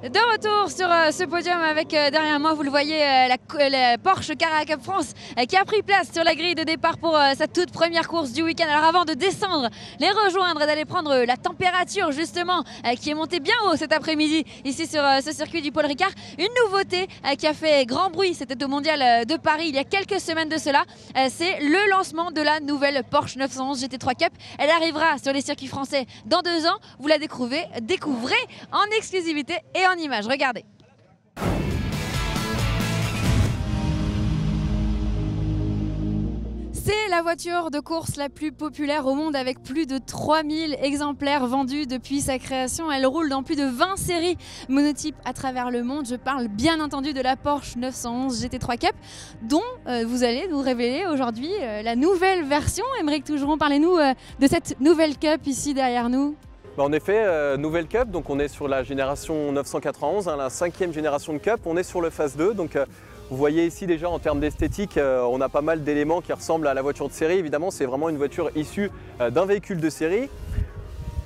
De retour sur ce podium avec derrière moi, vous le voyez, la Porsche Carrera Cup France qui a pris place sur la grille de départ pour sa toute première course du week-end. Alors avant de descendre, les rejoindre et d'aller prendre la température justement qui est montée bien haut cet après-midi ici sur ce circuit du Paul Ricard. Une nouveauté qui a fait grand bruit, c'était au Mondial de Paris il y a quelques semaines de cela. C'est le lancement de la nouvelle Porsche 911 GT3 Cup. Elle arrivera sur les circuits français dans 2 ans. Vous la découvrez en exclusivité et en images. Regardez. C'est la voiture de course la plus populaire au monde avec plus de 3000 exemplaires vendus depuis sa création. Elle roule dans plus de 20 séries monotypes à travers le monde. Je parle bien entendu de la Porsche 911 GT3 Cup dont vous allez nous révéler aujourd'hui la nouvelle version. Aymeric Tougeron, parlez-nous de cette nouvelle Cup ici derrière nous. En effet, nouvelle Cup, donc on est sur la génération 991, la 5e génération de Cup. On est sur le phase 2, donc vous voyez ici déjà en termes d'esthétique, on a pas mal d'éléments qui ressemblent à la voiture de série. Évidemment, c'est vraiment une voiture issue d'un véhicule de série.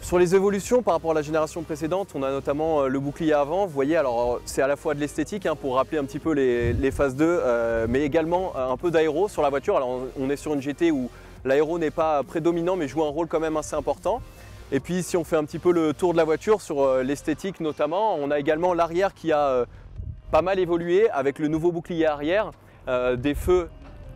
Sur les évolutions par rapport à la génération précédente, on a notamment le bouclier avant. Vous voyez, alors c'est à la fois de l'esthétique pour rappeler un petit peu les phases 2, mais également un peu d'aéro sur la voiture. Alors on est sur une GT où l'aéro n'est pas prédominant, mais joue un rôle quand même assez important. Et puis si on fait un petit peu le tour de la voiture sur l'esthétique notamment, on a également l'arrière qui a pas mal évolué avec le nouveau bouclier arrière, des feux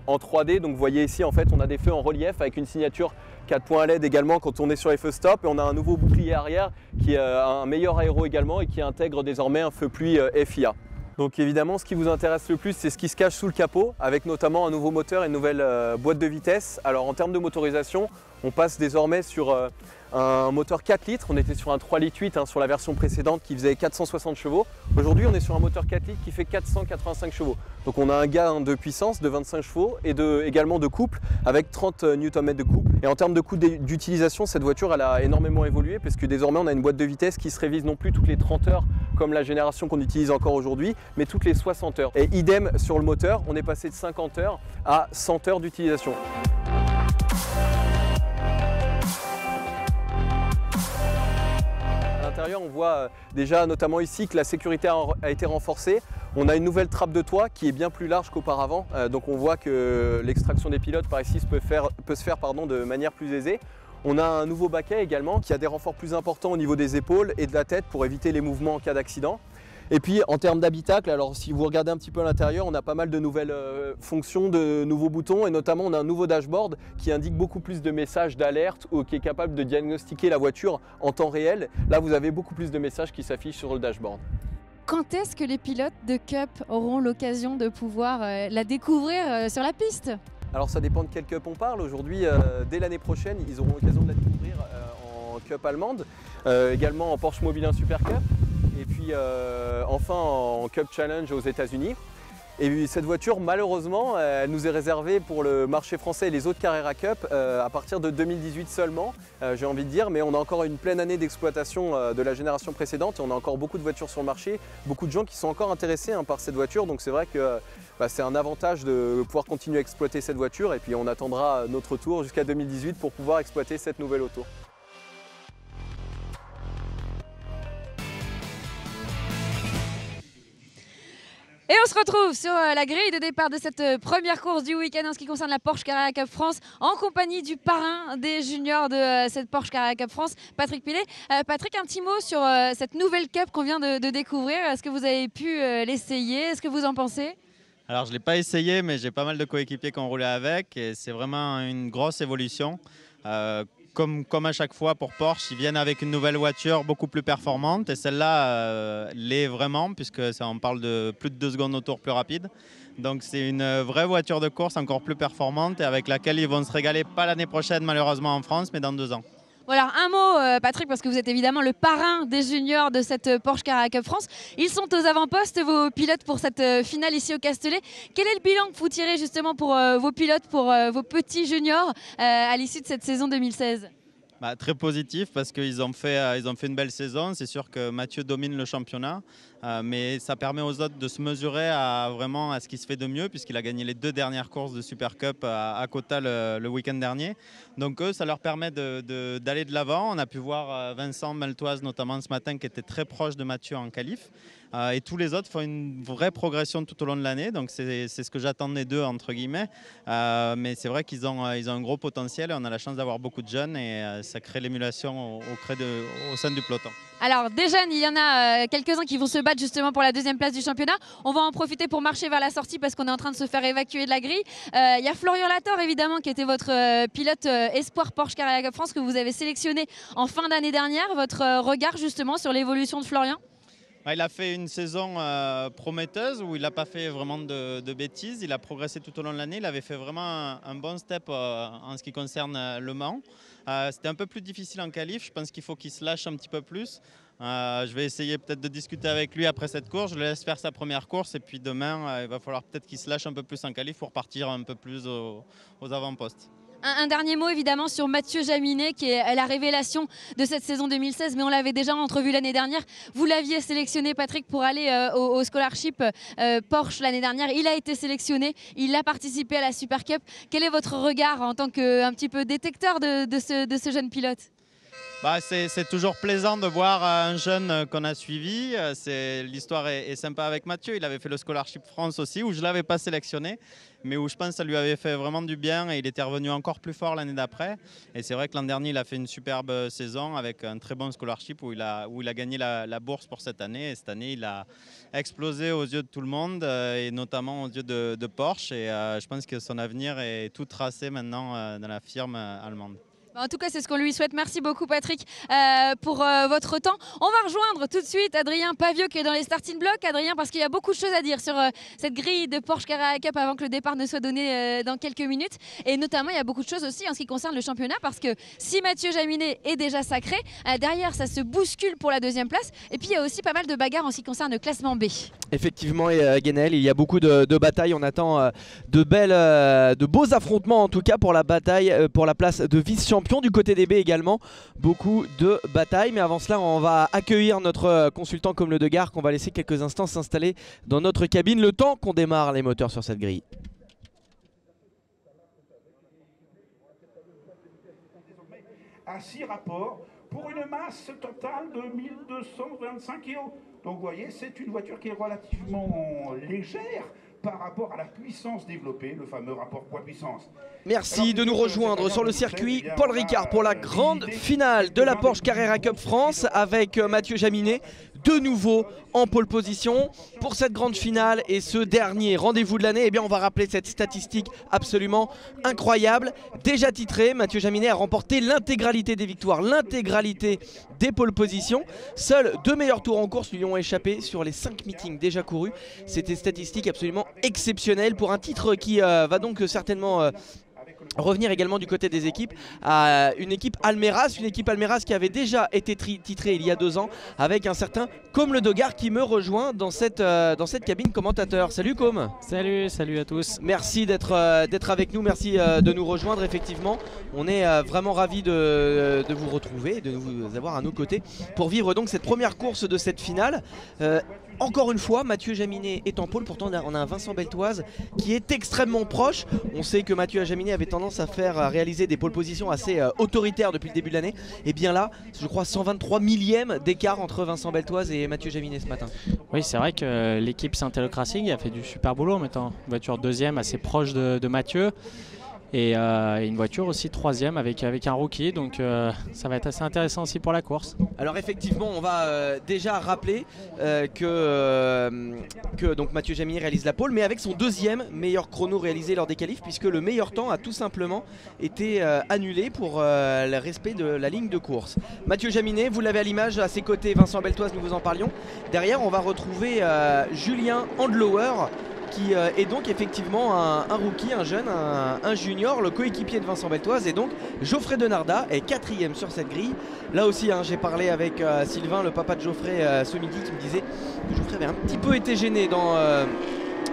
en 3D. Donc vous voyez ici en fait on a des feux en relief avec une signature 4 points LED également quand on est sur les feux stop. Et on a un nouveau bouclier arrière qui a un meilleur aéro également et qui intègre désormais un feu pluie FIA. Donc évidemment, ce qui vous intéresse le plus, c'est ce qui se cache sous le capot, avec notamment un nouveau moteur et une nouvelle boîte de vitesse. Alors en termes de motorisation, on passe désormais sur un moteur 4 litres. On était sur un 3 litres 8 sur la version précédente qui faisait 460 chevaux. Aujourd'hui, on est sur un moteur 4 litres qui fait 485 chevaux. Donc on a un gain de puissance de 25 chevaux et également de couple avec 30 Nm de couple. Et en termes de coût d'utilisation, cette voiture elle a énormément évolué parce que désormais on a une boîte de vitesse qui se révise non plus toutes les 30 heures comme la génération qu'on utilise encore aujourd'hui, mais toutes les 60 heures. Et idem sur le moteur, on est passé de 50 heures à 100 heures d'utilisation. On voit déjà notamment ici que la sécurité a été renforcée. On a une nouvelle trappe de toit qui est bien plus large qu'auparavant. Donc on voit que l'extraction des pilotes par ici peut se faire de manière plus aisée. On a un nouveau baquet également qui a des renforts plus importants au niveau des épaules et de la tête pour éviter les mouvements en cas d'accident. Et puis en termes d'habitacle, alors si vous regardez un petit peu à l'intérieur, on a pas mal de nouvelles fonctions, de nouveaux boutons et notamment on a un nouveau dashboard qui indique beaucoup plus de messages d'alerte ou qui est capable de diagnostiquer la voiture en temps réel. Là vous avez beaucoup plus de messages qui s'affichent sur le dashboard. Quand est-ce que les pilotes de Cup auront l'occasion de pouvoir la découvrir sur la piste? Alors ça dépend de quelle Cup on parle. Aujourd'hui, dès l'année prochaine, ils auront l'occasion de la découvrir en Cup allemande, également en Porsche Mobile 1 Super Cup. Et puis enfin en Cup Challenge aux États-Unis. Et cette voiture, malheureusement, elle nous est réservée pour le marché français et les autres Carrera Cup à partir de 2018 seulement, j'ai envie de dire. Mais on a encore une pleine année d'exploitation de la génération précédente et on a encore beaucoup de voitures sur le marché, beaucoup de gens qui sont encore intéressés par cette voiture. Donc c'est vrai que c'est un avantage de pouvoir continuer à exploiter cette voiture et puis on attendra notre tour jusqu'à 2018 pour pouvoir exploiter cette nouvelle auto. Et on se retrouve sur la grille de départ de cette première course du week-end en ce qui concerne la Porsche Carrera Cup France en compagnie du parrain des juniors de cette Porsche Carrera Cup France, Patrick Pilet. Patrick, un petit mot sur cette nouvelle Cup qu'on vient de découvrir. Est-ce que vous avez pu l'essayer? Est-ce que vous en pensez? Alors je ne l'ai pas essayé, mais j'ai pas mal de coéquipiers qui ont roulé avec et c'est vraiment une grosse évolution. Comme à chaque fois pour Porsche, ils viennent avec une nouvelle voiture beaucoup plus performante et celle-là l'est vraiment puisque on parle de plus de 2 secondes au tour plus rapide. Donc c'est une vraie voiture de course encore plus performante et avec laquelle ils vont se régaler pas l'année prochaine malheureusement en France, mais dans 2 ans. Voilà, un mot Patrick, parce que vous êtes évidemment le parrain des juniors de cette Porsche Carrera Cup France. Ils sont aux avant-postes, vos pilotes, pour cette finale ici au Castellet. Quel est le bilan que vous tirez justement pour vos pilotes, pour vos petits juniors à l'issue de cette saison 2016? Très positif parce qu'ils ont fait une belle saison. C'est sûr que Mathieu domine le championnat, mais ça permet aux autres de se mesurer à ce qui se fait de mieux puisqu'il a gagné les 2 dernières courses de Super Cup à Kota le week-end dernier. Donc eux, ça leur permet d'aller de l'avant. On a pu voir Vincent Maltoise notamment ce matin qui était très proche de Mathieu en qualif. Et tous les autres font une vraie progression tout au long de l'année. Donc c'est ce que j'attendais d'eux entre guillemets. Mais c'est vrai qu'ils ont un gros potentiel et on a la chance d'avoir beaucoup de jeunes et ça crée l'émulation au sein du peloton. Alors des jeunes, il y en a quelques-uns qui vont se battre justement pour la 2e place du championnat. On va en profiter pour marcher vers la sortie parce qu'on est en train de se faire évacuer de la grille. Il y a Florian Lator évidemment qui était votre pilote espoir Porsche Carrera Cup France que vous avez sélectionné en fin d'année dernière. Votre regard justement sur l'évolution de Florian? Il a fait une saison prometteuse où il n'a pas fait vraiment de bêtises. Il a progressé tout au long de l'année. Il avait fait vraiment un bon step en ce qui concerne Le Mans. C'était un peu plus difficile en qualif. Je pense qu'il faut qu'il se lâche un petit peu plus. Je vais essayer peut-être de discuter avec lui après cette course. Je le laisse faire sa première course et puis demain, il va falloir peut-être qu'il se lâche un peu plus en qualif pour partir un peu plus aux avant-postes. Un dernier mot évidemment sur Mathieu Jaminet qui est la révélation de cette saison 2016, mais on l'avait déjà entrevu l'année dernière. Vous l'aviez sélectionné Patrick pour aller au scholarship Porsche l'année dernière. Il a été sélectionné, il a participé à la Super Cup. Quel est votre regard en tant qu'un petit peu détecteur de ce jeune pilote? C'est toujours plaisant de voir un jeune qu'on a suivi. L'histoire est sympa avec Mathieu. Il avait fait le Scholarship France aussi, où je ne l'avais pas sélectionné, mais où je pense que ça lui avait fait vraiment du bien et il était revenu encore plus fort l'année d'après. Et c'est vrai que l'an dernier, il a fait une superbe saison avec un très bon Scholarship où il a gagné la bourse pour cette année. Et cette année, il a explosé aux yeux de tout le monde et notamment aux yeux de Porsche. Et je pense que son avenir est tout tracé maintenant dans la firme allemande. En tout cas, c'est ce qu'on lui souhaite. Merci beaucoup, Patrick, pour votre temps. On va rejoindre tout de suite Adrien Pavieux qui est dans les starting blocks. Adrien, parce qu'il y a beaucoup de choses à dire sur cette grille de Porsche Carrera Cup avant que le départ ne soit donné dans quelques minutes. Et notamment, il y a beaucoup de choses aussi en ce qui concerne le championnat parce que si Mathieu Jaminet est déjà sacré, derrière, ça se bouscule pour la 2e place. Et puis, il y a aussi pas mal de bagarres en ce qui concerne le classement B. Effectivement, Guenel, il y a beaucoup de batailles. On attend de beaux affrontements en tout cas pour la bataille, pour la place de vice-champion. Du côté des B également, beaucoup de batailles. Mais avant cela, on va accueillir notre consultant comme le Degard qu'on va laisser quelques instants s'installer dans notre cabine le temps qu'on démarre les moteurs sur cette grille. À 6 rapports pour une masse totale de 1225 kg. Donc vous voyez, c'est une voiture qui est relativement légère par rapport à la puissance développée, le fameux rapport poids-puissance. Merci de nous rejoindre sur le circuit Paul Ricard pour la grande finale de la Porsche Carrera Cup France avec Mathieu Jaminet de nouveau en pole position pour cette grande finale et ce dernier rendez-vous de l'année. Eh bien, on va rappeler cette statistique absolument incroyable. Déjà titré, Mathieu Jaminet a remporté l'intégralité des victoires, l'intégralité des pole positions. Seuls 2 meilleurs tours en course lui ont échappé sur les 5 meetings déjà courus. C'était statistique absolument exceptionnelle pour un titre qui va donc certainement revenir également du côté des équipes à une équipe Almeras qui avait déjà été titrée il y a 2 ans avec un certain Com Le Degard qui me rejoint dans cette cabine commentateur. Salut Com. Salut à tous. Merci d'être avec nous, merci de nous rejoindre. Effectivement, on est vraiment ravis de vous retrouver, de vous avoir à nos côtés pour vivre donc cette première course de cette finale. Encore une fois, Mathieu Jaminet est en pôle, pourtant on a un Vincent Beltoise qui est extrêmement proche. On sait que Mathieu Jaminet avait tendance à faire réaliser des pôles positions assez autoritaires depuis le début de l'année. Et bien là, je crois 123 millièmes d'écart entre Vincent Beltoise et Mathieu Jaminet ce matin. Oui, c'est vrai que l'équipe Saint-Elo Racing a fait du super boulot en mettant une voiture 2e assez proche de Mathieu. Et une voiture aussi 3e avec un rookie, donc ça va être assez intéressant aussi pour la course. Alors effectivement, on va déjà rappeler que donc Mathieu Jaminet réalise la pole, mais avec son 2e meilleur chrono réalisé lors des qualifs, puisque le meilleur temps a tout simplement été annulé pour le respect de la ligne de course. Mathieu Jaminet, vous l'avez à l'image, à ses côtés Vincent Beltoise, nous vous en parlions. Derrière, on va retrouver Julien Andlauer, qui est donc effectivement un rookie, un jeune, un junior, le coéquipier de Vincent Beltoise. Et donc Geoffrey Denarda est 4e sur cette grille. Là aussi, j'ai parlé avec Sylvain, le papa de Geoffrey, ce midi, qui me disait que Geoffrey avait un petit peu été gêné dans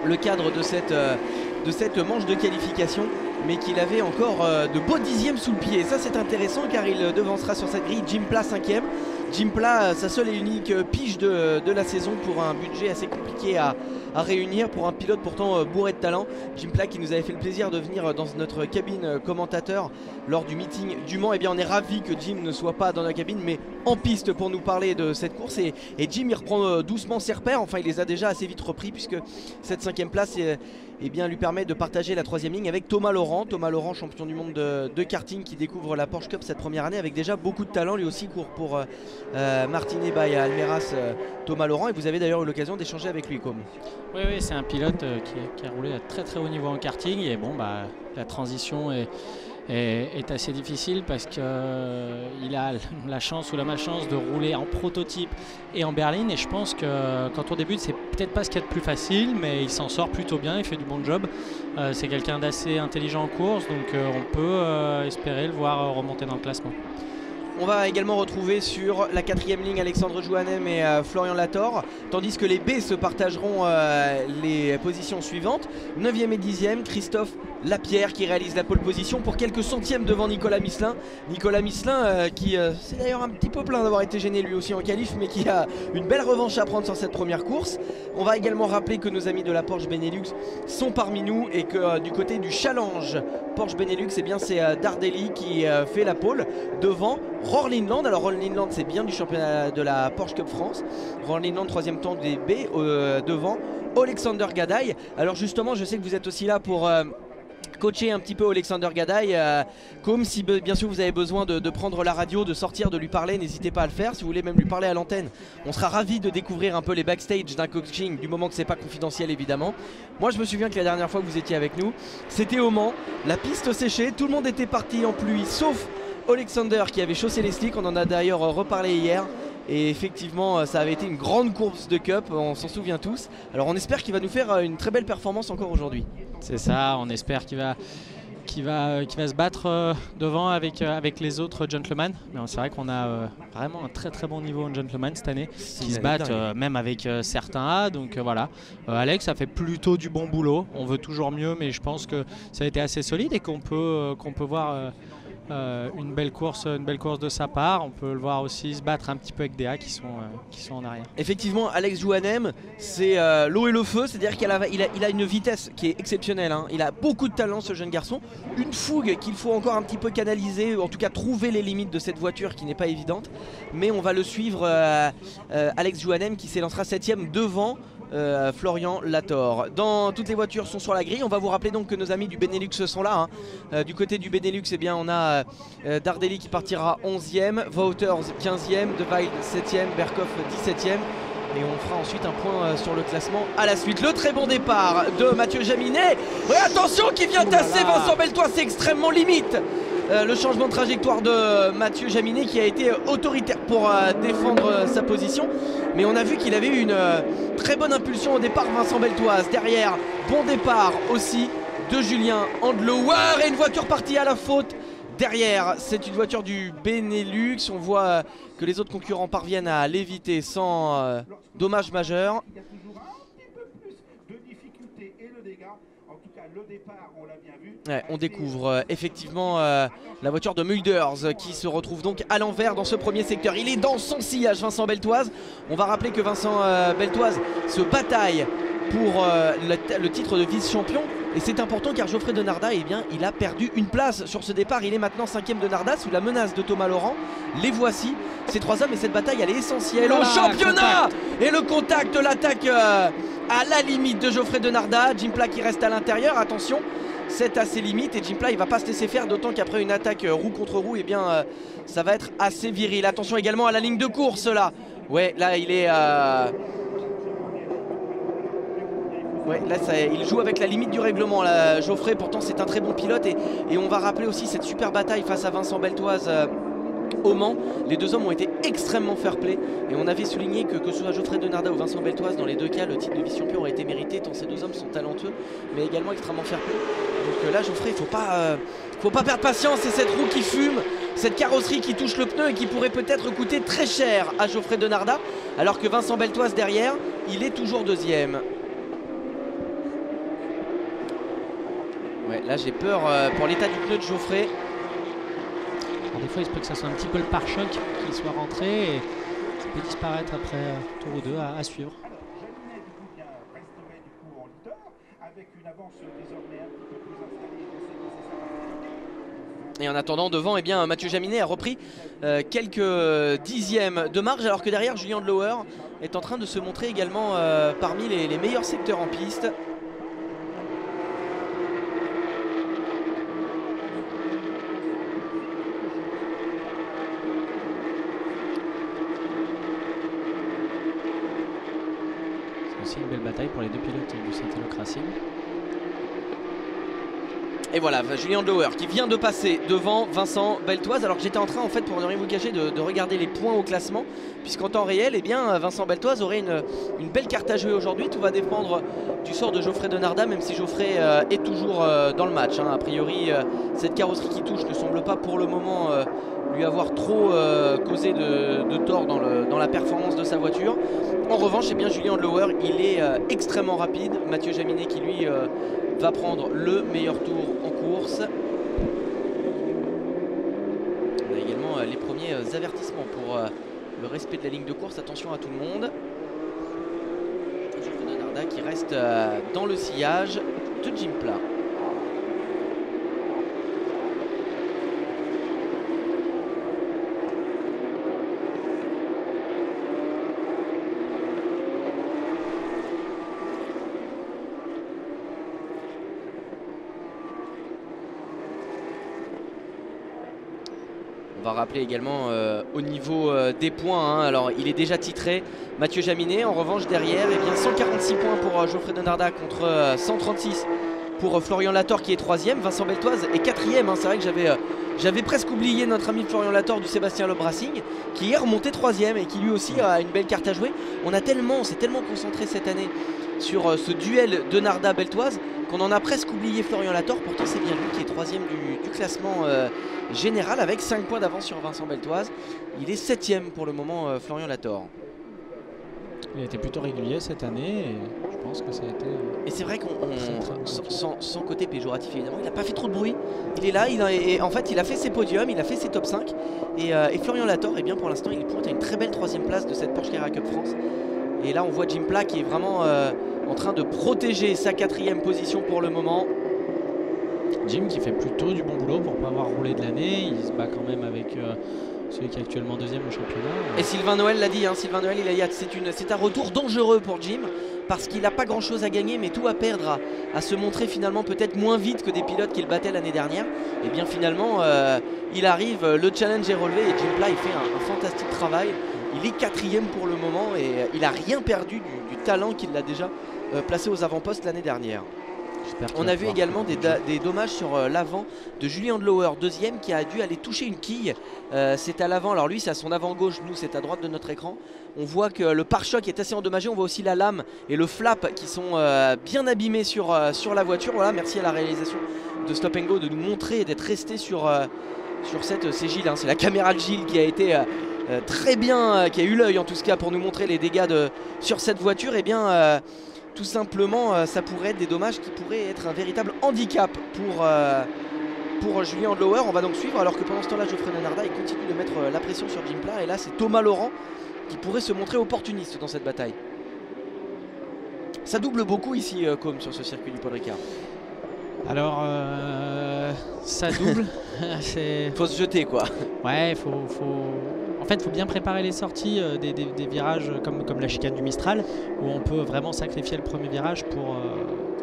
le cadre de cette manche de qualification mais qu'il avait encore de beaux dixièmes sous le pied. Et ça c'est intéressant car il devancera sur cette grille Jim Pla 5e. Jim Pla, sa seule et unique pige de la saison pour un budget assez compliqué à réunir pour un pilote pourtant bourré de talent. Jim Pla qui nous avait fait le plaisir de venir dans notre cabine commentateur lors du meeting du Mans. Et bien on est ravi que Jim ne soit pas dans la cabine mais en piste pour nous parler de cette course. Et Jim il reprend doucement ses repères, enfin il les a déjà assez vite repris puisque cette 5e place bien, lui permet de partager la 3e ligne avec Thomas Laurent. Thomas Laurent, champion du monde de karting qui découvre la Porsche Cup cette première année avec déjà beaucoup de talent. Lui aussi court pour Martinet by Almeras, Thomas Laurent. Et vous avez d'ailleurs eu l'occasion d'échanger avec lui, comme. Oui, c'est un pilote qui a roulé à très haut niveau en karting. Et bon, la transition est assez difficile parce qu'il a la chance ou la malchance de rouler en prototype et en berline. Et je pense que quand on débute, c'est peut-être pas ce qu'il y a de plus facile, mais il s'en sort plutôt bien, il fait du bon job. C'est quelqu'un d'assez intelligent en course, donc on peut espérer le voir remonter dans le classement. On va également retrouver sur la 4e ligne Alexandre Jouanem et Florian Lator, tandis que les B se partageront les positions suivantes. 9e et 10e, Christophe Lapierre qui réalise la pole position pour quelques centièmes devant Nicolas Misselin. Nicolas Misselin qui s'est d'ailleurs un petit peu plaint d'avoir été gêné lui aussi en qualif, mais qui a une belle revanche à prendre sur cette première course. On va également rappeler que nos amis de la Porsche Benelux sont parmi nous et que du côté du challenge Porsche Benelux, c'est Dardelli qui fait la pole devant Rohr Lindland. Alors Rohr Lindland c'est bien du championnat de la Porsche Cup France. Rohr Lindland 3e temps des B devant Alexander Gadaï. Alors justement je sais que vous êtes aussi là pour coacher un petit peu Alexander Gadaï, comme si bien sûr vous avez besoin de prendre la radio, de sortir, de lui parler, n'hésitez pas à le faire. Si vous voulez même lui parler à l'antenne, on sera ravis de découvrir un peu les backstage d'un coaching, du moment que c'est pas confidentiel évidemment. Moi je me souviens que la dernière fois que vous étiez avec nous, c'était au Mans, la piste séchée, tout le monde était parti en pluie sauf Alexander qui avait chaussé les slicks. On en a d'ailleurs reparlé hier. Et effectivement ça avait été une grande course de Cup, on s'en souvient tous. Alors on espère qu'il va nous faire une très belle performance encore aujourd'hui. C'est ça, on espère qu'il va se battre devant avec les autres gentlemen. Mais c'est vrai qu'on a vraiment un très bon niveau en gentleman cette année, qui se battent même avec certains A. Donc voilà, Alex a fait plutôt du bon boulot. On veut toujours mieux, mais je pense que ça a été assez solide et qu'on peut voir une belle course de sa part. On peut le voir aussi se battre un petit peu avec des A qui sont en arrière. Effectivement, Alex Jouanem, c'est l'eau et le feu, c'est-à-dire qu'il a une vitesse qui est exceptionnelle, hein. Il a beaucoup de talent ce jeune garçon, une fougue qu'il faut encore un petit peu canaliser, ou en tout cas trouver les limites de cette voiture qui n'est pas évidente. Mais on va le suivre, Alex Jouanem qui s'élancera 7e devant Florian Lator. Toutes les voitures sont sur la grille. On va vous rappeler donc que nos amis du Benelux sont là, hein. Du côté du Benelux, on a Dardelli qui partira 11e, Wouters 15e, De Wael 7e, Berkhoff 17e. Et on fera ensuite un point sur le classement à la suite. Le très bon départ de Mathieu Jaminet. Et attention qui vient tasser Vincent Beltoise, c'est extrêmement limite. Le changement de trajectoire de Mathieu Jaminet qui a été autoritaire pour défendre sa position. Mais on a vu qu'il avait eu une très bonne impulsion au départ, Vincent Beltoise. Derrière, bon départ aussi de Julien Andlauer et une voiture partie à la faute. Derrière, c'est une voiture du Benelux. On voit que les autres concurrents parviennent à l'éviter sans dommage majeur. Il y a toujours un petit peu plus de difficulté et le dégât. En tout cas, le départ, on l'a bien vu. Ouais, on découvre effectivement la voiture de Mulders qui se retrouve donc à l'envers dans ce premier secteur. Il est dans son sillage, Vincent Beltoise. On va rappeler que Vincent Beltoise se bataille pour le titre de vice-champion. Et c'est important car Geoffrey Denardat, il a perdu une place sur ce départ. Il est maintenant 5e de Narda sous la menace de Thomas Laurent. Les voici, ces trois hommes, et cette bataille elle est essentielle au championnat. Et le contact, l'attaque à la limite de Geoffrey Denardat. Jim Pla qui reste à l'intérieur, attention, c'est à ses limites. Et Jim Pla il va pas se laisser faire, d'autant qu'après une attaque roue contre roue, ça va être assez viril. Attention également à la ligne de course là. Ouais, là il est... Ouais, là il joue avec la limite du règlement là, Geoffrey, pourtant c'est un très bon pilote et on va rappeler aussi cette super bataille face à Vincent Beltoise au Mans. Les deux hommes ont été extrêmement fair-play et on avait souligné que ce soit Geoffrey Denardat ou Vincent Beltoise, dans les deux cas le titre de vice-champion aurait été mérité tant ces deux hommes sont talentueux mais également extrêmement fair-play. Donc là Geoffrey, il faut pas perdre patience, c'est cette roue qui fume, cette carrosserie qui touche le pneu et qui pourrait peut-être coûter très cher à Geoffrey Denardat, alors que Vincent Beltoise derrière, il est toujours deuxième. Ouais, Ouais, là j'ai peur pour l'état du pneu de Geoffrey. Alors, des fois, il se peut que ça soit un petit peu le pare-choc qui soit rentré et ça peut disparaître après un tour ou deux à suivre. Jaminet du coup resterait du coup en leader avec une avance désormais un petit peu plus installée dans Et en attendant devant, eh bien, Mathieu Jaminet a repris quelques dixièmes de marge alors que derrière Julien Dlouher est en train de se montrer également parmi les meilleurs secteurs en piste. C'est aussi une belle bataille pour les deux pilotes du Saint-Elo Racing. Et voilà, Julien Dlouher qui vient de passer devant Vincent Beltoise, alors que j'étais en train, en fait, pour ne rien vous cacher, de regarder les points au classement, puisqu'en temps réel, eh bien, Vincent Beltoise aurait une belle carte à jouer aujourd'hui. Tout va dépendre du sort de Geoffrey Denardat, même si Geoffrey est toujours dans le match, hein. A priori, cette carrosserie qui touche ne semble pas pour le moment lui avoir trop causé de tort dans la performance de sa voiture. En revanche, eh bien, Julien Dlouher, il est extrêmement rapide. Mathieu Jaminet qui lui va prendre le meilleur tour en course. On a également les premiers avertissements pour le respect de la ligne de course. Attention à tout le monde. Geoffrey Denardat qui reste dans le sillage de Jim Pla. On va rappeler également au niveau des points, hein. Alors il est déjà titré Mathieu Jaminet. En revanche derrière, eh bien, 146 points pour Geoffrey Denardat contre 136 pour Florian Lator qui est 3ème. Vincent Beltoise est 4ème, hein. C'est vrai que j'avais presque oublié notre ami Florian Lator du Sébastien Loeb Racing qui est remonté 3ème et qui lui aussi a une belle carte à jouer. On s'est tellement concentré cette année sur ce duel Denardat-Beltoise qu'on en a presque oublié Florian Lator. Pourtant c'est bien lui qui est 3ème du classement général avec 5 points d'avance sur Vincent Beltoise. Il est 7ème pour le moment, Florian Lator. Il a été plutôt régulier cette année et je pense que ça a été... Et c'est vrai qu'on sans côté péjoratif évidemment, il n'a pas fait trop de bruit. Il est là, en fait il a fait ses podiums, il a fait ses top 5 et Florian Lator, eh bien, pour l'instant il pointe à une très belle 3ème place de cette Porsche Carrera Cup France. Et là on voit Jim Pla qui est vraiment en train de protéger sa 4ème position pour le moment. Jim qui fait plutôt du bon boulot pour ne pas avoir roulé de l'année. Il se bat quand même avec celui qui est actuellement 2ème au championnat. Et Sylvain Noël l'a dit, hein, Sylvain Noël il a dit c'est un retour dangereux pour Jim parce qu'il n'a pas grand chose à gagner mais tout à perdre à se montrer finalement peut-être moins vite que des pilotes qu'il battait l'année dernière. Et bien finalement il arrive, le challenge est relevé et Jim Pla il fait un fantastique travail. Il est 4ème pour le moment et il n'a rien perdu du talent qu'il a déjà placé aux avant-postes l'année dernière. On a vu également des dommages sur l'avant de Julien Dlouher, 2ème, qui a dû aller toucher une quille. C'est à l'avant, alors lui c'est à son avant gauche, nous c'est à droite de notre écran. On voit que le pare-choc est assez endommagé, on voit aussi la lame et le flap qui sont bien abîmés sur la voiture. Voilà, merci à la réalisation de Stop & Go de nous montrer et d'être resté sur cette... C'est Gilles, hein, c'est la caméra de Gilles qui a été... très bien, qui a eu l'œil en tout cas pour nous montrer les dégâts sur cette voiture. Et bien tout simplement ça pourrait être des dommages qui pourraient être un véritable handicap pour Julien Dlouher. On va donc suivre alors que pendant ce temps là Geoffrey Denardat il continue de mettre la pression sur Jim Pla. Et là c'est Thomas Laurent qui pourrait se montrer opportuniste dans cette bataille. Ça double beaucoup ici comme sur ce circuit du Paul Ricard. Alors ça double. Faut se jeter quoi. Ouais, en fait, il faut bien préparer les sorties des virages comme la chicane du Mistral, où on peut vraiment sacrifier le premier virage pour...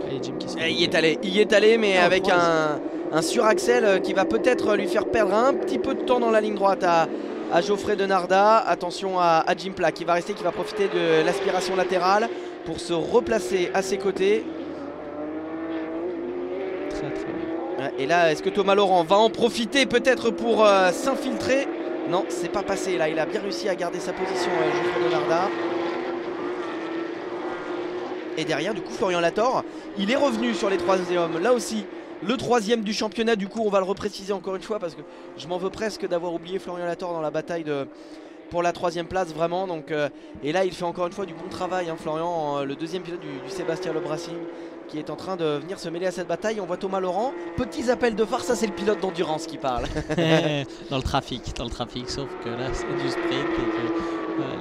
Allez, Jim qui il y est allé, mais avec un suraxel qui va peut-être lui faire perdre un petit peu de temps dans la ligne droite à Geoffrey Denardat. Attention à Jim Pla qui va rester, qui va profiter de l'aspiration latérale pour se replacer à ses côtés. Très bien. Et là, est-ce que Thomas Laurent va en profiter peut-être pour s'infiltrer? Non, c'est pas passé là, il a bien réussi à garder sa position, Geoffrey Denardat. Et derrière, du coup, Florian Lator, il est revenu sur les 3e. Là aussi, le 3e du championnat. Du coup, on va le repréciser encore une fois parce que je m'en veux presque d'avoir oublié Florian Lator dans la bataille pour la 3e place vraiment. Donc, et là il fait encore une fois du bon travail, hein, Florian, le deuxième pilote du Sébastien Loeb Racing, qui est en train de venir se mêler à cette bataille. On voit Thomas Laurent, petits appels de phare, ça c'est le pilote d'endurance qui parle. Dans le trafic, sauf que là c'est du sprint et que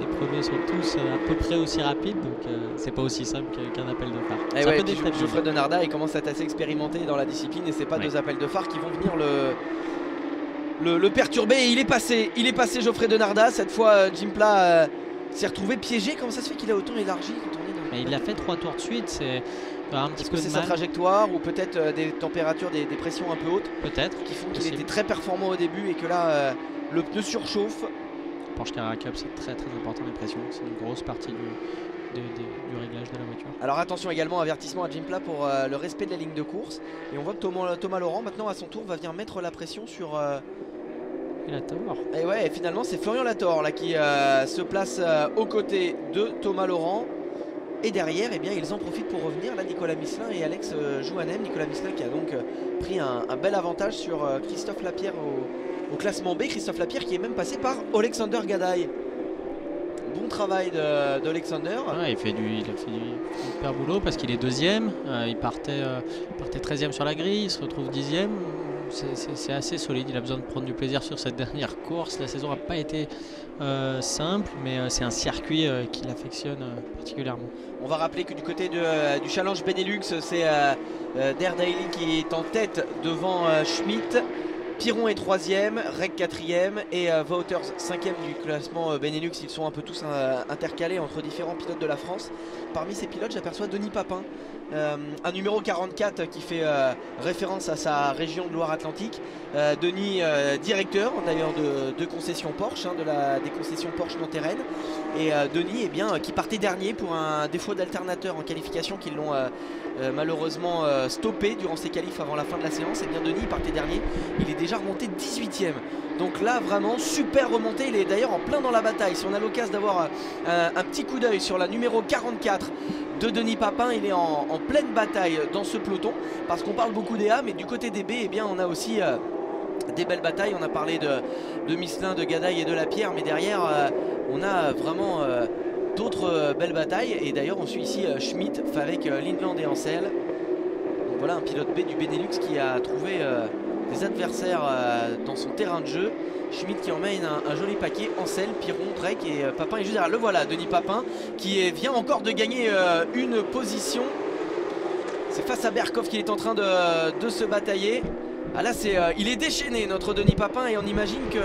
les premiers sont tous à peu près aussi rapides, donc c'est pas aussi simple qu'un appel de phare. Et ouais, Geoffrey Denardat il commence à être assez expérimenté dans la discipline et c'est pas 2 appels de phare qui vont venir le perturber. Et il est passé Geoffrey Denardat. Cette fois Jim Pla s'est retrouvé piégé. Comment ça se fait qu'il a autant élargi quand on est il a fait 3 tours de suite, c'est un petit peu c'est sa trajectoire ou peut-être des températures, des pressions un peu hautes peut-être qui font qu'il était très performant au début et que là le pneu surchauffe. Porsche Carrera Cup, c'est très important les pressions, c'est une grosse partie du réglage de la voiture. Alors attention également, avertissement à Jim Pla pour le respect de la ligne de course. Et on voit que Thomas Laurent maintenant à son tour va venir mettre la pression sur Latour. Et ouais, et finalement c'est Florian Latour là qui se place aux côtés de Thomas Laurent. Et derrière, eh bien, ils en profitent pour revenir. Là, Nicolas Misselin et Alex Jouanem. Nicolas Misselin qui a donc pris un bel avantage sur Christophe Lapierre au classement B. Christophe Lapierre qui est même passé par Alexander Gadaï. Bon travail d'Alexander. Ouais, il a fait du super boulot parce qu'il est 2e. Il partait 13e sur la grille, il se retrouve 10e. C'est assez solide, il a besoin de prendre du plaisir sur cette dernière course. La saison n'a pas été simple, mais c'est un circuit qu'il affectionne particulièrement. On va rappeler que du côté du Challenge Benelux, c'est Der Daily qui est en tête devant Schmitt. Piron est 3e, Rec 4e et Wouters 5e du classement Benelux. Ils sont un peu tous intercalés entre différents pilotes de la France. Parmi ces pilotes, j'aperçois Denis Papin, un numéro 44 qui fait référence à sa région de Loire-Atlantique. Denis, directeur d'ailleurs de concession Porsche, hein, des concessions Porsche Nanterrennes. Et Denis, eh bien, qui partait dernier pour un défaut d'alternateur en qualification qui l'ont malheureusement stoppé durant ses qualifs avant la fin de la séance. Et bien Denis partait dernier, il est déjà remonté 18e. Donc là vraiment super remontée, il est d'ailleurs en plein dans la bataille. Si on a l'occasion d'avoir un petit coup d'œil sur la numéro 44 de Denis Papin, il est en pleine bataille dans ce peloton. Parce qu'on parle beaucoup des A, mais du côté des B, eh bien, on a aussi des belles batailles. On a parlé de Misselin, de Gadaï et de Lapierre, mais derrière on a vraiment d'autres belles batailles. Et d'ailleurs on suit ici Schmitt avec Lindland et Ansel. Donc voilà un pilote B du Benelux qui a trouvé des adversaires dans son terrain de jeu. Schmitt qui emmène un joli paquet. Ansel, Piron, Drake et Papin est juste derrière. Le voilà, Denis Papin qui vient encore de gagner une position. C'est face à Berkov qu'il est en train de se batailler. Ah là il est déchaîné notre Denis Papin et on imagine que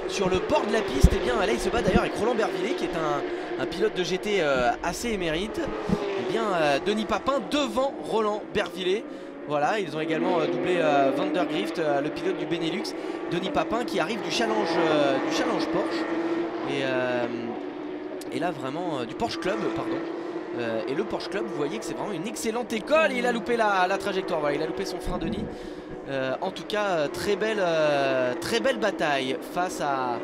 sur le bord de la piste, eh bien, là il se bat d'ailleurs avec Roland Bervillet qui est un pilote de GT assez émérite. Eh bien Denis Papin devant Roland Bervillet. Voilà, ils ont également doublé Van der Grift, le pilote du Benelux. Denis Papin qui arrive du challenge Porsche. Et là vraiment du Porsche Club, pardon. Et le Porsche Club, vous voyez que c'est vraiment une excellente école. Et il a loupé la trajectoire, voilà, il a loupé son frein Denis. En tout cas, très belle bataille face à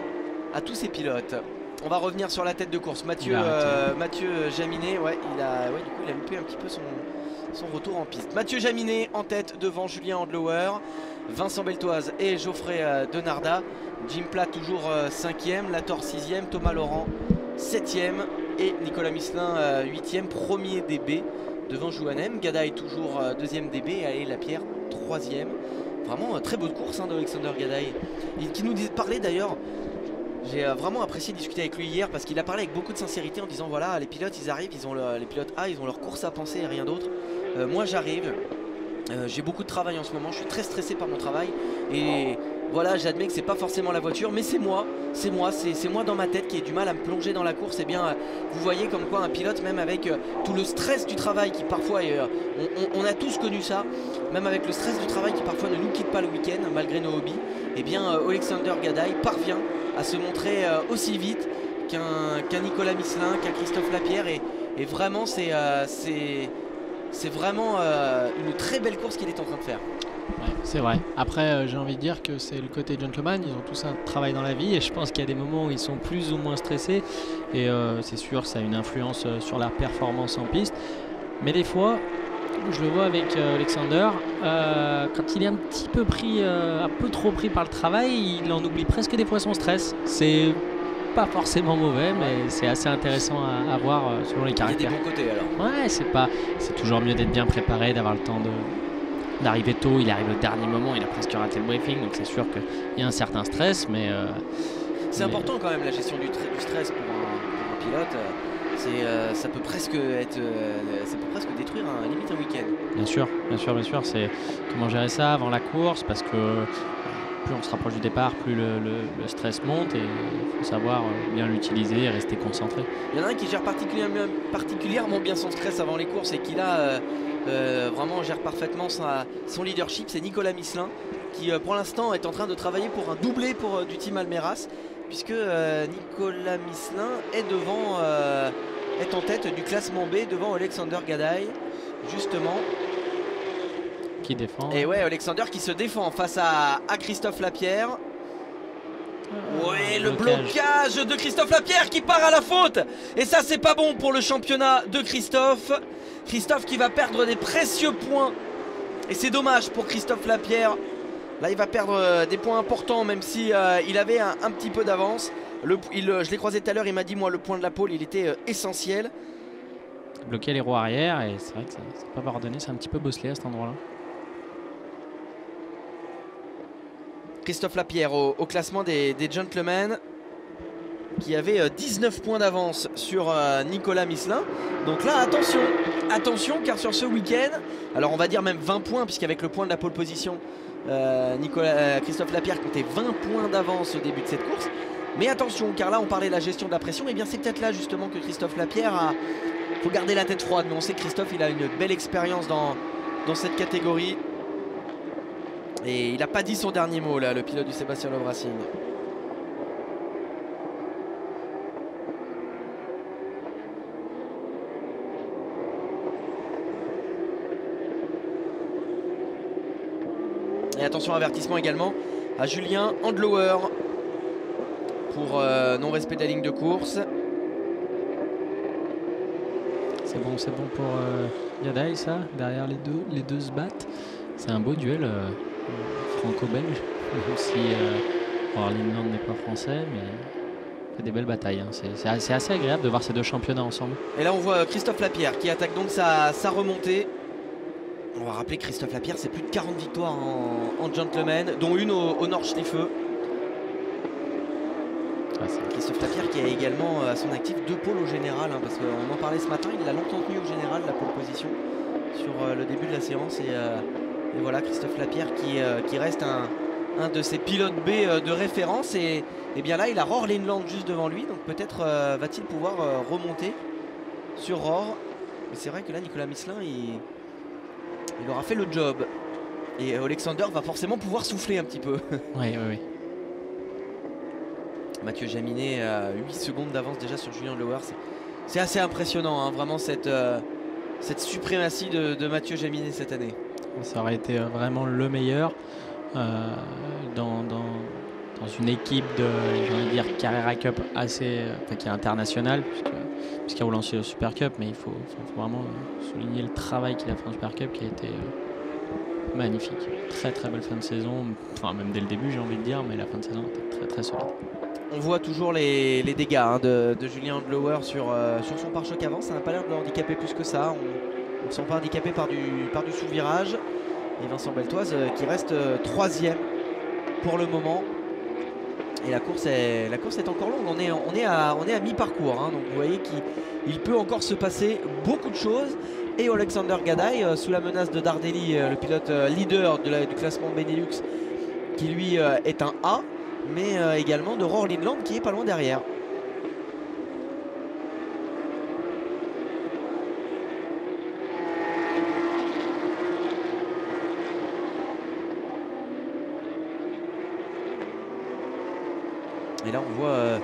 tous ces pilotes. On va revenir sur la tête de course. Mathieu Jaminet, ouais, du coup il a loupé un petit peu son retour en piste. Mathieu Jaminet en tête devant Julien Handlauer, Vincent Beltoise et Geoffrey Denardat. Jim Pla toujours 5e, Latour 6e, Thomas Laurent 7e et Nicolas Misselin 8e, premier DB devant Jouanem. Gadaï toujours 2e DB et Lapierre 3e. Vraiment très bonne course hein, d'Alexander Gadaï. Qui nous parlait d'ailleurs, j'ai vraiment apprécié discuter avec lui hier parce qu'il a parlé avec beaucoup de sincérité en disant voilà, les pilotes ils arrivent, les pilotes A ils ont leur course à penser et rien d'autre. Moi j'arrive, j'ai beaucoup de travail en ce moment, je suis très stressé par mon travail et voilà, j'admets que c'est pas forcément la voiture, mais c'est moi dans ma tête qui ai du mal à me plonger dans la course. Et bien vous voyez comme quoi un pilote, même avec tout le stress du travail qui parfois on a tous connu ça, même avec le stress du travail qui parfois ne nous quitte pas le week-end malgré nos hobbies, et bien Alexander Gadaï parvient à se montrer aussi vite qu'un Nicolas Misselin, qu'un Christophe Lapierre et vraiment c'est vraiment une très belle course qu'il est en train de faire. Ouais, c'est vrai. Après, j'ai envie de dire que c'est le côté gentleman. Ils ont tous un travail dans la vie et je pense qu'il y a des moments où ils sont plus ou moins stressés. Et c'est sûr que ça a une influence sur la performance en piste. Mais des fois, je le vois avec Alexander, quand il est un petit peu pris, un peu trop pris par le travail, il en oublie presque des fois son stress. C'est pas forcément mauvais, mais c'est assez intéressant à voir selon les caractères. Il y a des bons côtés alors. Ouais, c'est toujours mieux d'être bien préparé, d'avoir le temps d'arriver tôt. Il arrive au dernier moment, il a presque raté le briefing, donc c'est sûr qu'il y a un certain stress, mais c'est important quand même la gestion du stress pour un pilote. Ça peut presque détruire limite un week-end. Bien sûr, c'est comment gérer ça avant la course, parce que plus on se rapproche du départ, plus le stress monte, et il faut savoir bien l'utiliser et rester concentré. Il y en a un qui gère particulièrement bien son stress avant les courses et qui là vraiment gère parfaitement son leadership, c'est Nicolas Misselin qui pour l'instant est en train de travailler pour un doublé du team Almeras, puisque Nicolas Misselin est en tête du classement B devant Alexander Gadaï justement. Qui défend. Et ouais, Alexander qui se défend face à Christophe Lapierre. Ouais, le blocage de Christophe Lapierre qui part à la faute. Et ça, c'est pas bon pour le championnat de Christophe. Christophe qui va perdre des précieux points. Et c'est dommage pour Christophe Lapierre. Là, il va perdre des points importants, même si il avait un petit peu d'avance. Je l'ai croisé tout à l'heure, il m'a dit, moi, le point de la pole, il était essentiel. Bloquer les roues arrière, et c'est vrai que ça n'a pas pardonné, c'est un petit peu bosselé à cet endroit-là. Christophe Lapierre au classement des gentlemen, qui avait 19 points d'avance sur Nicolas Misselin. Donc là, attention, car sur ce week-end, alors on va dire même 20 points, puisqu'avec le point de la pole position, Christophe Lapierre comptait 20 points d'avance au début de cette course. Mais attention, car là on parlait de la gestion de la pression, et bien c'est peut-être là justement que Christophe Lapierre faut garder la tête froide. Mais on sait que Christophe, il a une belle expérience dans cette catégorie. Et il n'a pas dit son dernier mot là, le pilote du Sébastien Loeb Racing. Et attention, avertissement également à Julien Handlauer pour non-respect de la ligne de course. C'est bon pour Gadaï, ça. Derrière les deux se battent. C'est un beau duel franco-belge. Même si Lindland n'est pas français, mais il fait des belles batailles. Hein. C'est assez agréable de voir ces deux championnats ensemble. Et là on voit Christophe Lapierre qui attaque donc sa remontée. On va rappeler que Christophe Lapierre, c'est plus de 40 victoires en gentleman, dont une au Nordschleife. Christophe Lapierre qui a également à son actif 2 pôles au général, hein, parce qu'on en parlait ce matin, il l'a longtemps tenu au général, la pole position sur le début de la séance. Et voilà, Christophe Lapierre qui reste un de ses pilotes B de référence. Et bien là, il a Rohr Lindland juste devant lui, donc peut-être va-t-il pouvoir remonter sur Rohr. Mais c'est vrai que là, Nicolas Misselin, il aura fait le job. Et Alexander va forcément pouvoir souffler un petit peu. Oui. Mathieu Jaminet a 8 secondes d'avance déjà sur Julien Handlauer. C'est assez impressionnant, hein, vraiment cette suprématie de Mathieu Jaminet cette année. Ça aurait été vraiment le meilleur dans une équipe de, j'ai envie de dire, Carrera Cup assez, qui est internationale, puisqu'il a relancé le Super Cup, mais il faut vraiment souligner le travail qu'il a fait en Super Cup qui a été magnifique. Très belle fin de saison, enfin même dès le début j'ai envie de dire, mais la fin de saison était très solide. On voit toujours les dégâts de Julien Handlauer sur son pare-choc avant. Ça n'a pas l'air de le handicaper plus que ça. On ne se sent pas handicapé par du sous-virage. Et Vincent Beltoise qui reste 3e pour le moment. Et la course est encore longue. On est à mi-parcours, hein. Donc vous voyez qu'il peut encore se passer beaucoup de choses. Et Alexander Gadaï, sous la menace de Dardelli, le pilote leader du classement Benelux, qui lui est un A, mais également de Rohr Lindland qui est pas loin derrière. Et là on voit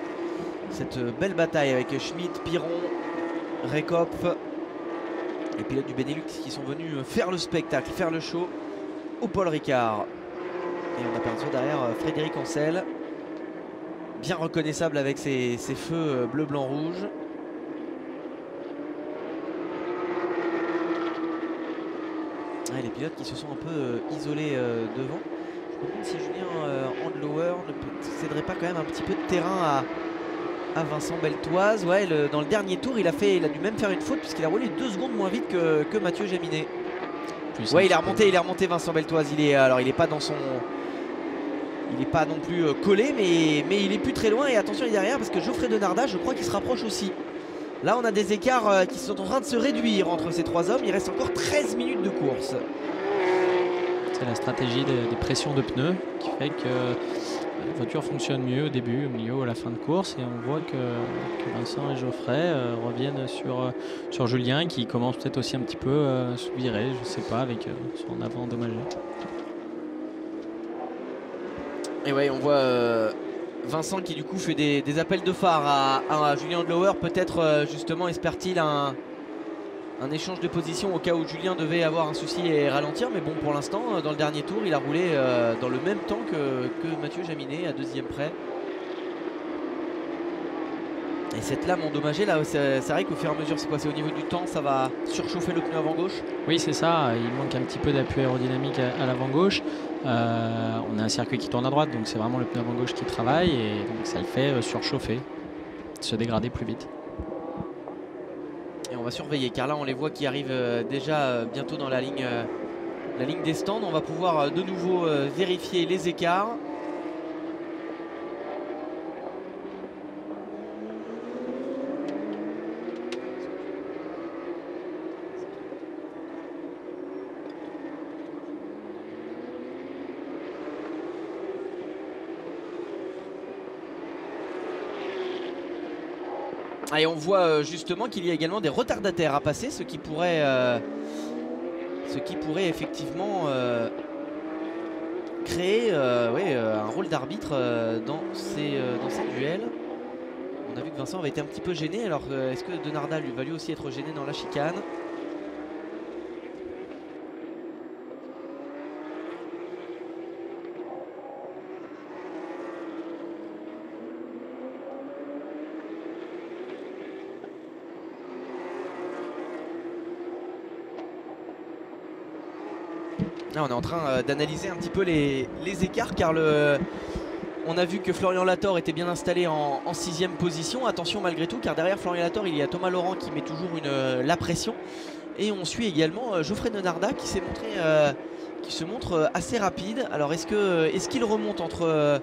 cette belle bataille avec Schmidt, Piron, Rekopf, les pilotes du Benelux qui sont venus faire le spectacle, faire le show au Paul Ricard. Et on a perdu derrière Frédéric Ancel, bien reconnaissable avec ses feux bleu, blanc, rouge. Ouais, les pilotes qui se sont un peu isolés devant. Je me demande si Julien Handlauer ne céderait pas quand même un petit peu de terrain à Vincent Beltoise. Ouais, dans le dernier tour, il a dû même faire une faute puisqu'il a roulé 2 secondes moins vite que Mathieu Jaminet. Ouais, il est remonté Vincent Beltoise. Il est pas dans son... Il n'est pas non plus collé, mais il est plus très loin. Et attention, il est derrière parce que Geoffrey Denardat, je crois qu'il se rapproche aussi. Là, on a des écarts qui sont en train de se réduire entre ces 3 hommes. Il reste encore 13 minutes de course. C'est la stratégie des pressions de pneus qui fait que la voiture fonctionne mieux au début, au milieu, à la fin de course. Et on voit que Vincent et Geoffrey reviennent sur Julien qui commence peut-être aussi un petit peu à se virer, je ne sais pas, avec son avant endommagé. Et ouais, on voit Vincent qui du coup fait des appels de phare à Julien Andlauer. Peut-être justement espère-t-il un échange de position au cas où Julien devait avoir un souci et ralentir. Mais bon, pour l'instant, dans le dernier tour, il a roulé dans le même temps que Mathieu Jaminet, à 2e près. Et cette lame endommagée, là, c'est vrai qu'au fur et à mesure, c'est quoi? C'est au niveau du temps, ça va surchauffer le pneu avant gauche? Oui, c'est ça. Il manque un petit peu d'appui aérodynamique à l'avant gauche. On a un circuit qui tourne à droite, donc c'est vraiment le pneu avant gauche qui travaille et donc ça le fait surchauffer, se dégrader plus vite. Et on va surveiller car là on les voit qui arrivent déjà bientôt dans la ligne des stands. On va pouvoir de nouveau vérifier les écarts. Et on voit justement qu'il y a également des retardataires à passer, ce qui pourrait effectivement créer un rôle d'arbitre dans ces duels. On a vu que Vincent avait été un petit peu gêné, alors est-ce que Denardat va lui aussi être gêné dans la chicane? Là, on est en train d'analyser un petit peu les écarts car on a vu que Florian Lator était bien installé en 6e position. Attention malgré tout car derrière Florian Lator il y a Thomas Laurent qui met toujours la pression. Et on suit également Geoffrey Denardat qui se montre assez rapide. Alors est-ce qu'il remonte entre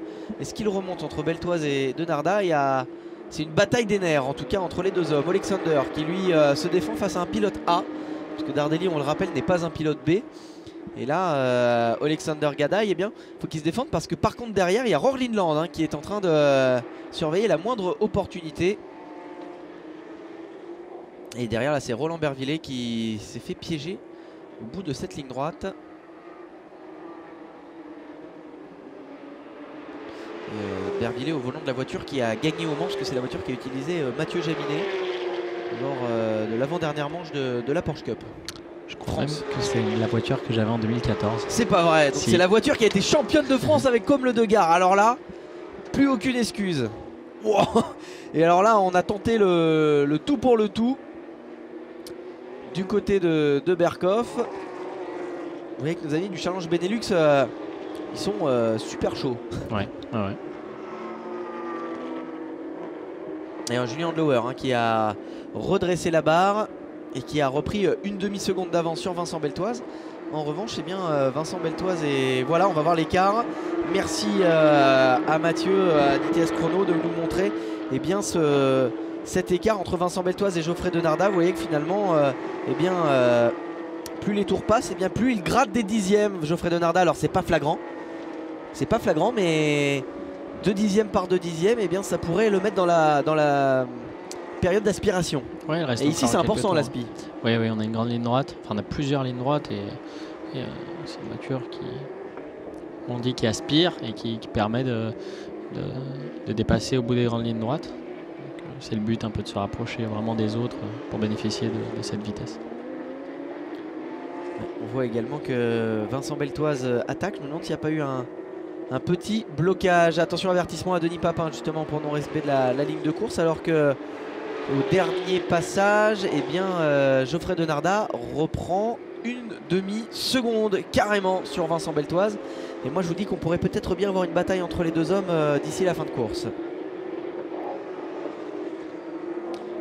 Beltoise et Denardat? C'est une bataille des nerfs en tout cas entre les 2 hommes. Alexander qui lui se défend face à un pilote A. Parce que Dardelli, on le rappelle, n'est pas un pilote B. Et là, Alexander Gadaï, eh bien, faut qu'il se défende parce que par contre derrière, il y a Rohr Lindland qui est en train de surveiller la moindre opportunité. Et derrière, là, c'est Roland Bervillet qui s'est fait piéger au bout de cette ligne droite. Bervillet au volant de la voiture qui a gagné au manche, parce que c'est la voiture qui a utilisé Mathieu Jaminet lors de l'avant-dernière manche de la Porsche Cup. Je crois même que c'est la voiture que j'avais en 2014. C'est pas vrai, donc si. C'est la voiture qui a été championne de France avec Comme le Degard. Alors là, plus aucune excuse. Wow. Et alors là, on a tenté le tout pour le tout du côté de Berghoff. Vous voyez que nos amis du Challenge Benelux, ils sont super chauds. Ouais. Et un Julien Andlauer qui a redressé la barre et qui a repris une demi-seconde d'avance sur Vincent Beltoise. En revanche, c'est bien Vincent Beltoise et voilà, on va voir l'écart. Merci à Mathieu, à DTS Chrono de nous montrer bien cet écart entre Vincent Beltoise et Geoffrey Denardat. Vous voyez que finalement, plus les tours passent, bien plus il gratte des dixièmes Geoffrey Denardat. Alors c'est pas flagrant, mais 2 dixièmes par 2 dixièmes, bien ça pourrait le mettre dans la période d'aspiration. Ouais, et ici c'est important l'aspi. Oui, on a une grande ligne droite, enfin on a plusieurs lignes droites et c'est une voiture qui aspire et qui permet de dépasser au bout des grandes lignes droites. C'est le but un peu de se rapprocher vraiment des autres pour bénéficier de cette vitesse. On voit également que Vincent Beltoise attaque. Je me demande s'il n'y a pas eu un petit blocage. Attention, avertissement à Denis Papin justement pour non-respect de la ligne de course, alors que au dernier passage, Geoffrey Denardat reprend une demi-seconde carrément sur Vincent Beltoise. Et moi je vous dis qu'on pourrait peut-être bien avoir une bataille entre les 2 hommes d'ici la fin de course.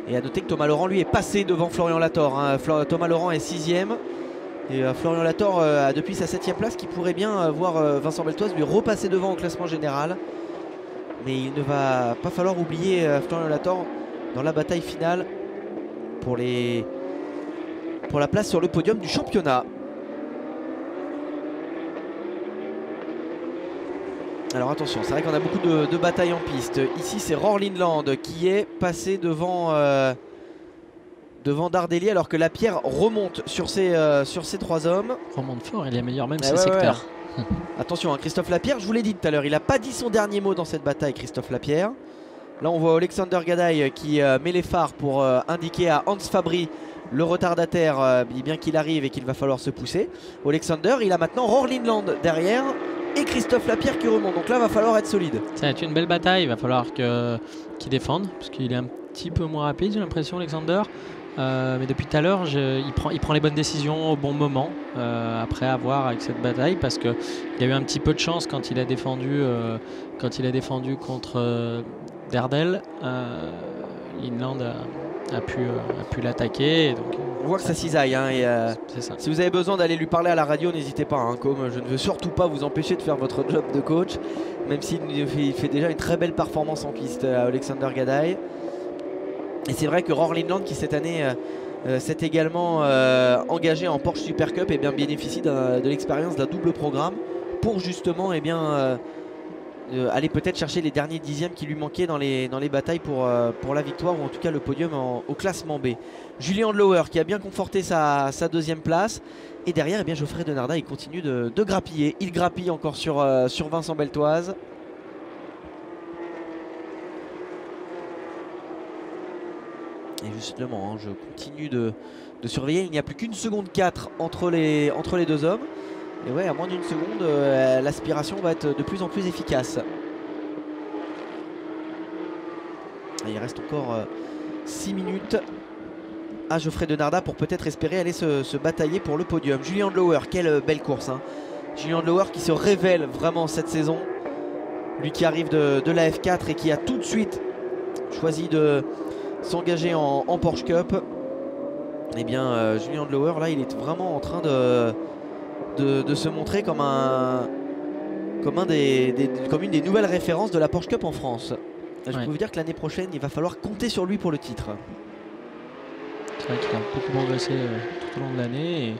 Et à noter que Thomas Laurent lui est passé devant Florian Lator, hein. Thomas Laurent est 6e. Et Florian Lator a depuis sa 7e place qui pourrait bien voir Vincent Beltoise lui repasser devant au classement général. Mais il ne va pas falloir oublier Florian Lator dans la bataille finale pour la place sur le podium du championnat. Alors attention, c'est vrai qu'on a beaucoup de batailles en piste. Ici c'est Roar Lindland qui est passé devant Dardelli, alors que Lapierre remonte sur ces 3 hommes. Remonte fort, il est meilleur même ses secteurs. Ouais. Attention, hein, Christophe Lapierre, je vous l'ai dit tout à l'heure, il n'a pas dit son dernier mot dans cette bataille, Christophe Lapierre. Là on voit Alexander Gadaï qui met les phares pour indiquer à Hans Fabry, le retardataire, bien qu'il arrive et qu'il va falloir se pousser. Alexander, il a maintenant Roar Lindland derrière et Christophe Lapierre qui remonte. Donc là, va falloir être solide. Ça va être une belle bataille. Il va falloir qu'il défende parce qu'il est un petit peu moins rapide, j'ai l'impression, Alexander. Mais depuis tout à l'heure, il prend les bonnes décisions au bon moment après avoir avec cette bataille, parce qu'il a eu un petit peu de chance quand il a défendu contre Derdel. Lindland a pu l'attaquer. On voit que ça cisaille, hein, et ça. Si vous avez besoin d'aller lui parler à la radio, n'hésitez pas, hein, comme je ne veux surtout pas vous empêcher de faire votre job de coach, même s'il fait déjà une très belle performance en piste, Alexander Gadaï. Et c'est vrai que Roar Lindland, qui cette année s'est également engagé en Porsche Super Cup, et bien bénéficie de l'expérience d'un double programme pour justement aller peut-être chercher les derniers dixièmes qui lui manquaient dans les batailles pour la victoire, ou en tout cas le podium au classement B. Julien Andlauer qui a bien conforté sa 2e place, et derrière, eh bien, Geoffrey Denarda, il continue de grappiller. Il grappille encore sur Vincent Beltoise. Et justement, hein, je continue de surveiller. Il n'y a plus qu'une seconde 4 entre les deux hommes. Et ouais, à moins d'une seconde, l'aspiration va être de plus en plus efficace. Et il reste encore 6 minutes à Geoffrey Denarda pour peut-être espérer aller se batailler pour le podium. Julien Andlauer, quelle belle course, hein. Julien Andlauer qui se révèle vraiment cette saison. Lui qui arrive de la F4 et qui a tout de suite choisi de s'engager en Porsche Cup. Et bien Julien Andlauer, là, il est vraiment en train de se montrer comme une des nouvelles références de la Porsche Cup en France. Je peux vous dire que l'année prochaine, il va falloir compter sur lui pour le titre. C'est vrai qu'il a beaucoup progressé tout au long de l'année, et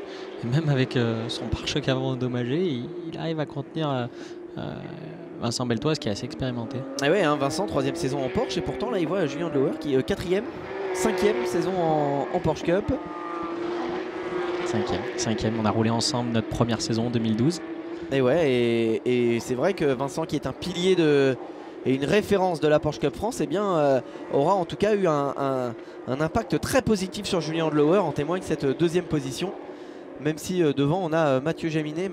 même avec son pare-choc avant endommagé, il arrive à contenir Vincent Beltoise qui est assez expérimenté. Et ouais, hein, Vincent, 3e saison en Porsche, et pourtant là il voit Julien Andlauer qui est 4e, 5e saison en Porsche Cup. 5e, on a roulé ensemble notre première saison en 2012. Et ouais, et c'est vrai que Vincent, qui est un pilier et une référence de la Porsche Cup France, eh bien, aura en tout cas eu un impact très positif sur Julien Andlauer. En témoigne cette 2e position, même si devant on a Mathieu Jaminet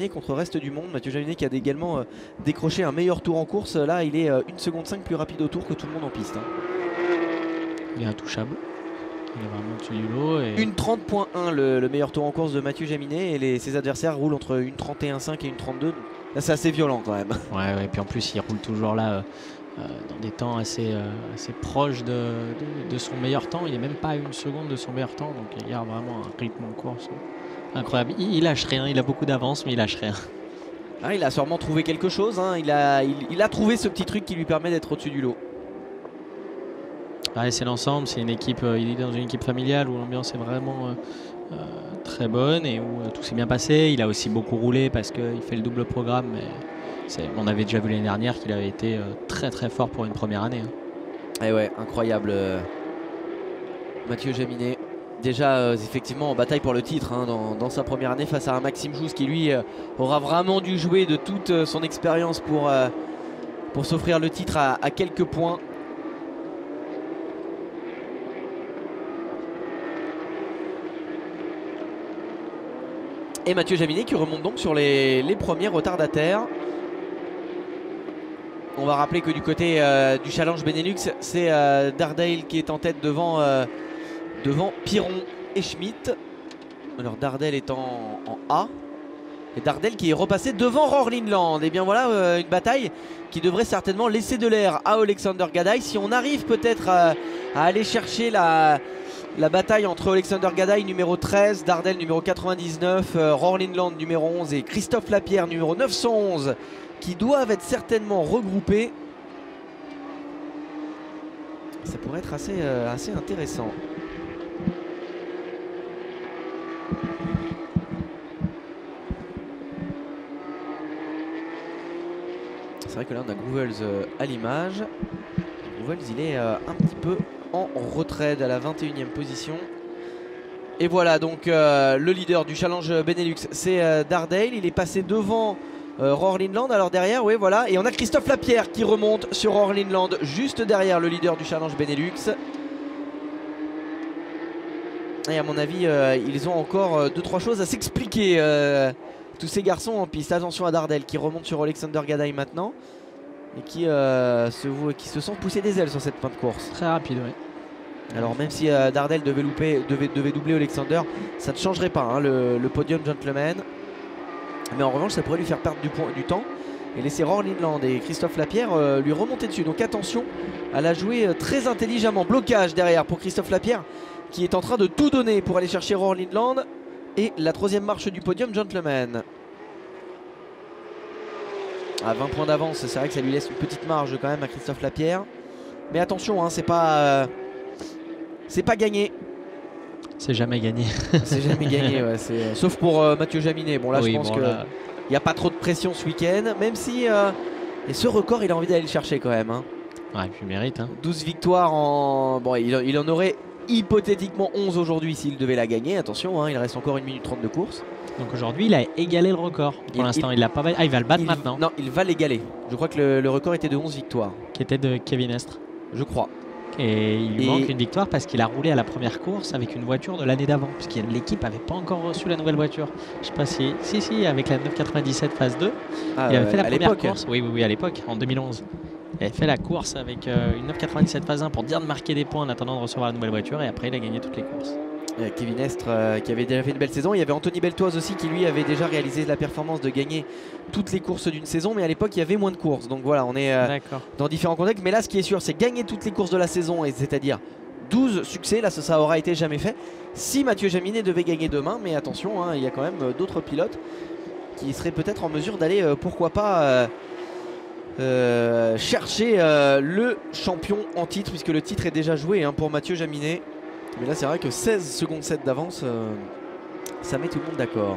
contre le reste du monde. Mathieu Jaminet qui a également décroché un meilleur tour en course. Là il est 1 seconde 5 plus rapide au tour que tout le monde en piste, hein. Il est intouchable. Il est vraiment au-dessus du lot. Et... 1:30.1 le meilleur tour en course de Mathieu Jaminet, et ses adversaires roulent entre 1:31.5 et 1:32. Là c'est assez violent quand même. Ouais, et puis en plus il roule toujours là dans des temps assez proches de son meilleur temps. Il n'est même pas à 1 seconde de son meilleur temps, donc il y a vraiment un rythme en course incroyable. Il lâche rien, il a beaucoup d'avance mais il lâche rien. Ah, il a sûrement trouvé quelque chose, hein. Il a trouvé ce petit truc qui lui permet d'être au-dessus du lot. Ouais, c'est l'ensemble, c'est une équipe, il est dans une équipe familiale où l'ambiance est vraiment très bonne et où tout s'est bien passé. Il a aussi beaucoup roulé parce qu'il fait le double programme, mais on avait déjà vu l'année dernière qu'il avait été très très fort pour une première année, hein. Et ouais, incroyable. Mathieu Jaminet, déjà effectivement en bataille pour le titre, hein, dans sa première année face à un Maxime Jousse qui lui aura vraiment dû jouer de toute son expérience pour s'offrir le titre à quelques points. Et Mathieu Jaminet qui remonte donc sur les premiers retardataires. On va rappeler que du côté du Challenge Benelux, c'est Dardale qui est en tête devant Piron et Schmitt. Alors Dardale est en A, Et Dardel qui est repassé devant Roar Lindland. Et bien voilà une bataille qui devrait certainement laisser de l'air à Alexander Gadaï. Si on arrive peut-être à aller chercher la bataille entre Alexander Gadaï numéro 13, Dardel numéro 99, Roar Lindland numéro 11 et Christophe Lapierre numéro 911 qui doivent être certainement regroupés. Ça pourrait être assez intéressant. C'est vrai que là on a Groovels à l'image. Groovels il est un petit peu en retrait à la 21e position. Et voilà donc le leader du challenge Benelux c'est Dardale. Il est passé devant Roar Lindland. Alors derrière, oui voilà. Et on a Christophe Lapierre qui remonte sur Roar Lindland juste derrière le leader du challenge Benelux. Et à mon avis ils ont encore 2-3 choses à s'expliquer tous ces garçons en piste. Attention à Dardel qui remonte sur Alexander Gadaï maintenant et qui se sent pousser des ailes sur cette fin de course. Très rapide, oui. Alors même si Dardel devait doubler Alexander, ça ne changerait pas hein, le podium gentleman. Mais en revanche ça pourrait lui faire perdre du temps et laisser Roar Lindland et Christophe Lapierre lui remonter dessus. Donc attention à la jouer très intelligemment. Blocage derrière pour Christophe Lapierre qui est en train de tout donner pour aller chercher Roar Lindland. Et la 3e marche du podium gentleman. À 20 points d'avance, c'est vrai que ça lui laisse une petite marge quand même à Christophe Lapierre. Mais attention, hein, c'est pas gagné. C'est jamais gagné. C'est jamais gagné, ouais, sauf pour Mathieu Jaminet. Bon là oui, je pense qu'il n'y a pas trop de pression ce week-end. Même si et ce record il a envie d'aller le chercher quand même. Hein. Ouais, puis il mérite. Hein. 12 victoires en... Bon, il en aurait hypothétiquement 11 aujourd'hui s'il devait la gagner. Attention, hein, il reste encore 1 minute 30 de course. Donc aujourd'hui il a égalé le record. Pour l'instant il l'a pas... Ah, il va le battre maintenant. Non, il va l'égaler. Je crois que le record était de 11 victoires. Qui était de Kevin Estre. Je crois. Et il lui manque une victoire parce qu'il a roulé à la première course avec une voiture de l'année d'avant. Puisque l'équipe n'avait pas encore reçu la nouvelle voiture. Je sais pas si... Si, avec la 997 phase 2. Ah, il avait fait la première course. Oui, à l'époque, en 2011. Il avait fait la course avec une 997 phase 1 pour dire de marquer des points en attendant de recevoir la nouvelle voiture. Et après il a gagné toutes les courses. Kevin Estre qui avait déjà fait une belle saison. Il y avait Anthony Beltoise aussi qui lui avait déjà réalisé la performance de gagner toutes les courses d'une saison. Mais à l'époque il y avait moins de courses. Donc voilà, on est dans différents contextes. Mais là ce qui est sûr c'est gagner toutes les courses de la saison. Et c'est-à-dire 12 succès. Là ça aura été jamais fait si Mathieu Jaminet devait gagner demain. Mais attention, hein, il y a quand même d'autres pilotes qui seraient peut-être en mesure d'aller pourquoi pas chercher le champion en titre. Puisque le titre est déjà joué hein, pour Mathieu Jaminet. Mais là c'est vrai que 16 secondes 7 d'avance ça met tout le monde d'accord.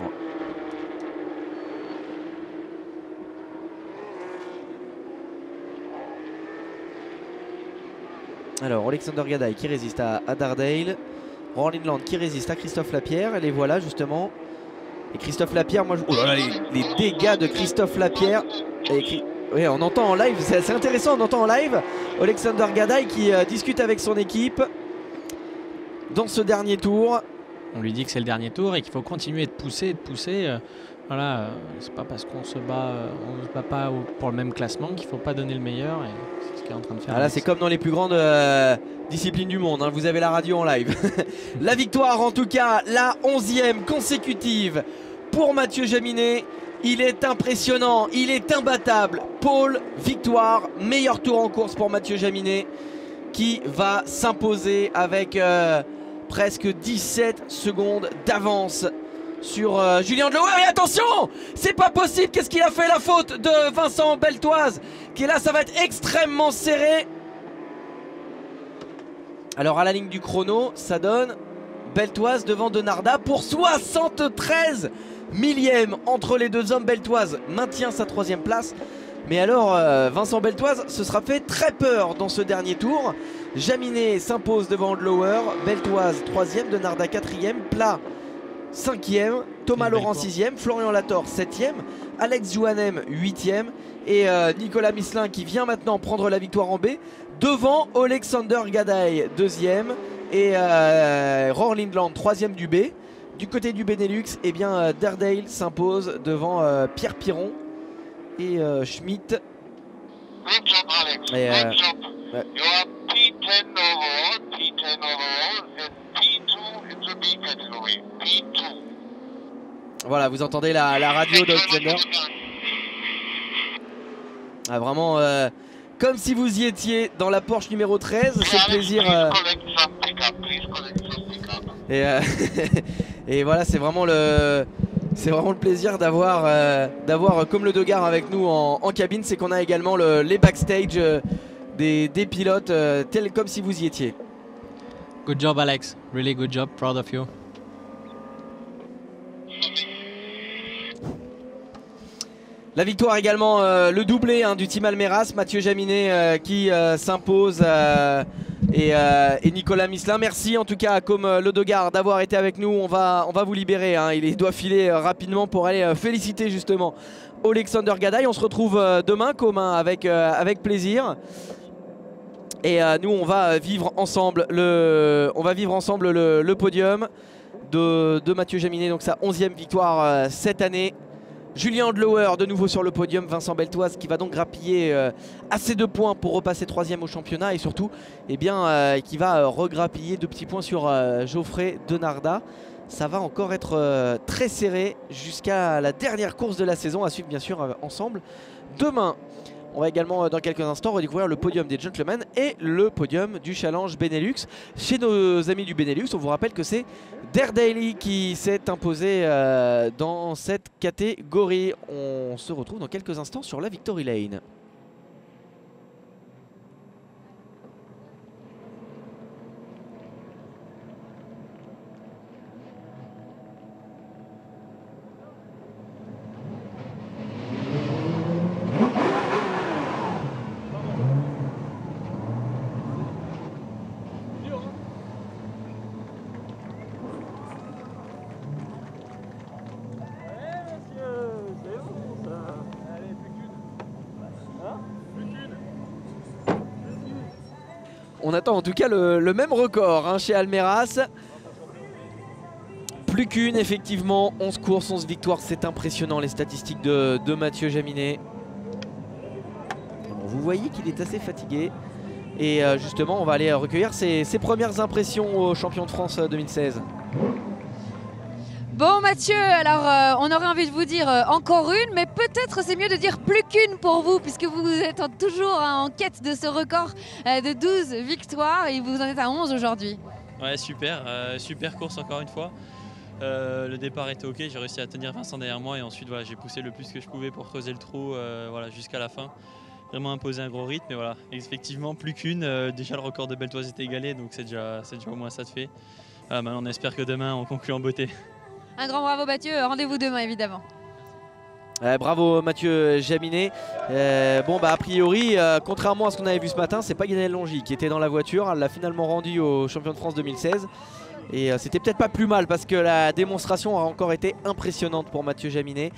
Alors Alexander Gadaï qui résiste à Dardale, Roar Lindland qui résiste à Christophe Lapierre. Et les voilà justement. Et Christophe Lapierre, moi je... Oh là là, les dégâts de Christophe Lapierre. Oui, on entend en live, c'est assez intéressant, on entend en live Alexander Gadaï qui discute avec son équipe dans ce dernier tour. On lui dit que c'est le dernier tour et qu'il faut continuer de pousser, voilà, c'est pas parce qu'on se bat, on se bat pas pour le même classement qu'il faut pas donner le meilleur. Et c'est ce qu'il est en train de faire. Ah là, c'est comme dans les plus grandes disciplines du monde. Hein, vous avez la radio en live. La victoire, en tout cas, la 11e consécutive pour Mathieu Jaminet. Il est impressionnant, il est imbattable. Pôle, victoire, meilleur tour en course pour Mathieu Jaminet qui va s'imposer avec presque 17 secondes d'avance sur Julien Delower. Et attention, c'est pas possible, qu'est-ce qu'il a fait, la faute de Vincent Beltoise qui est là, ça va être extrêmement serré. Alors à la ligne du chrono, ça donne Beltoise devant Denarda pour 73 millième entre les deux hommes. Beltoise maintient sa 3e place. Mais alors Vincent Beltoise se sera fait très peur dans ce dernier tour. Jaminet s'impose devant Delower, Beltoise 3e, Denarda 4e, Plat 5e, Thomas Laurent 6e, Florian Lator 7e, Alex Jouanem 8e et Nicolas Misselin qui vient maintenant prendre la victoire en B devant Alexander Gadaï 2e et Roar Lindland 3e du B. Du côté du Benelux, eh bien Dardale s'impose devant Pierre Piron et Schmitt. Good job, Alex. Good job. You are P10 overall, and P2 in the B category. P2. Voilà, vous entendez la radio d'Outlander. Ah, vraiment, comme si vous y étiez dans la Porsche numéro 13, c'est le plaisir. Et voilà, c'est vraiment le plaisir d'avoir comme le Dogard avec nous en cabine, c'est qu'on a également les backstage des pilotes, comme si vous y étiez. Good job, Alex. Really good job. Proud of you. La victoire également, le doublé du team Almeras, Mathieu Jaminet qui s'impose et Nicolas Misselin. Merci en tout cas comme le Dogard d'avoir été avec nous. On va vous libérer, il doit filer rapidement pour aller féliciter justement Alexander Gadaï. On se retrouve demain commun avec plaisir. Et nous on va vivre ensemble le podium de Mathieu Jaminet, donc sa 11e victoire cette année. Julien Andlauer de nouveau sur le podium, Vincent Beltoise qui va donc grappiller assez de points pour repasser 3e au championnat et surtout qui va regrappiller 2 petits points sur Geoffrey Denarda. Ça va encore être très serré jusqu'à la dernière course de la saison, à suivre bien sûr ensemble demain. On va également dans quelques instants redécouvrir le podium des gentlemen et le podium du challenge Benelux. Chez nos amis du Benelux, on vous rappelle que c'est Dare Daily qui s'est imposé dans cette catégorie. On se retrouve dans quelques instants sur la Victory Lane. On attend en tout cas le même record chez Almeras. Plus qu'une, effectivement. 11 courses, 11 victoires. C'est impressionnant les statistiques de Mathieu Jaminet. Vous voyez qu'il est assez fatigué. Et justement, on va aller recueillir ses premières impressions au champion de France 2016. Bon Mathieu, alors on aurait envie de vous dire encore une, mais peut-être c'est mieux de dire plus qu'une pour vous, puisque vous êtes toujours en quête de ce record de 12 victoires et vous en êtes à 11 aujourd'hui. Ouais, super, super course encore une fois. Le départ était ok, j'ai réussi à tenir Vincent derrière moi et ensuite voilà, j'ai poussé le plus que je pouvais pour creuser le trou voilà, jusqu'à la fin. Vraiment imposer un gros rythme, mais voilà, effectivement plus qu'une. Déjà le record de Beltoise était égalé, donc c'est déjà au moins ça de fait. Voilà, maintenant on espère que demain on conclut en beauté. Un grand bravo Mathieu, rendez-vous demain évidemment. Bravo Mathieu Jaminet. A priori, contrairement à ce qu'on avait vu ce matin, c'est pas Guinel Longy qui était dans la voiture. Elle l'a finalement rendu au champion de France 2016. Et c'était peut-être pas plus mal parce que la démonstration a encore été impressionnante pour Mathieu Jaminet.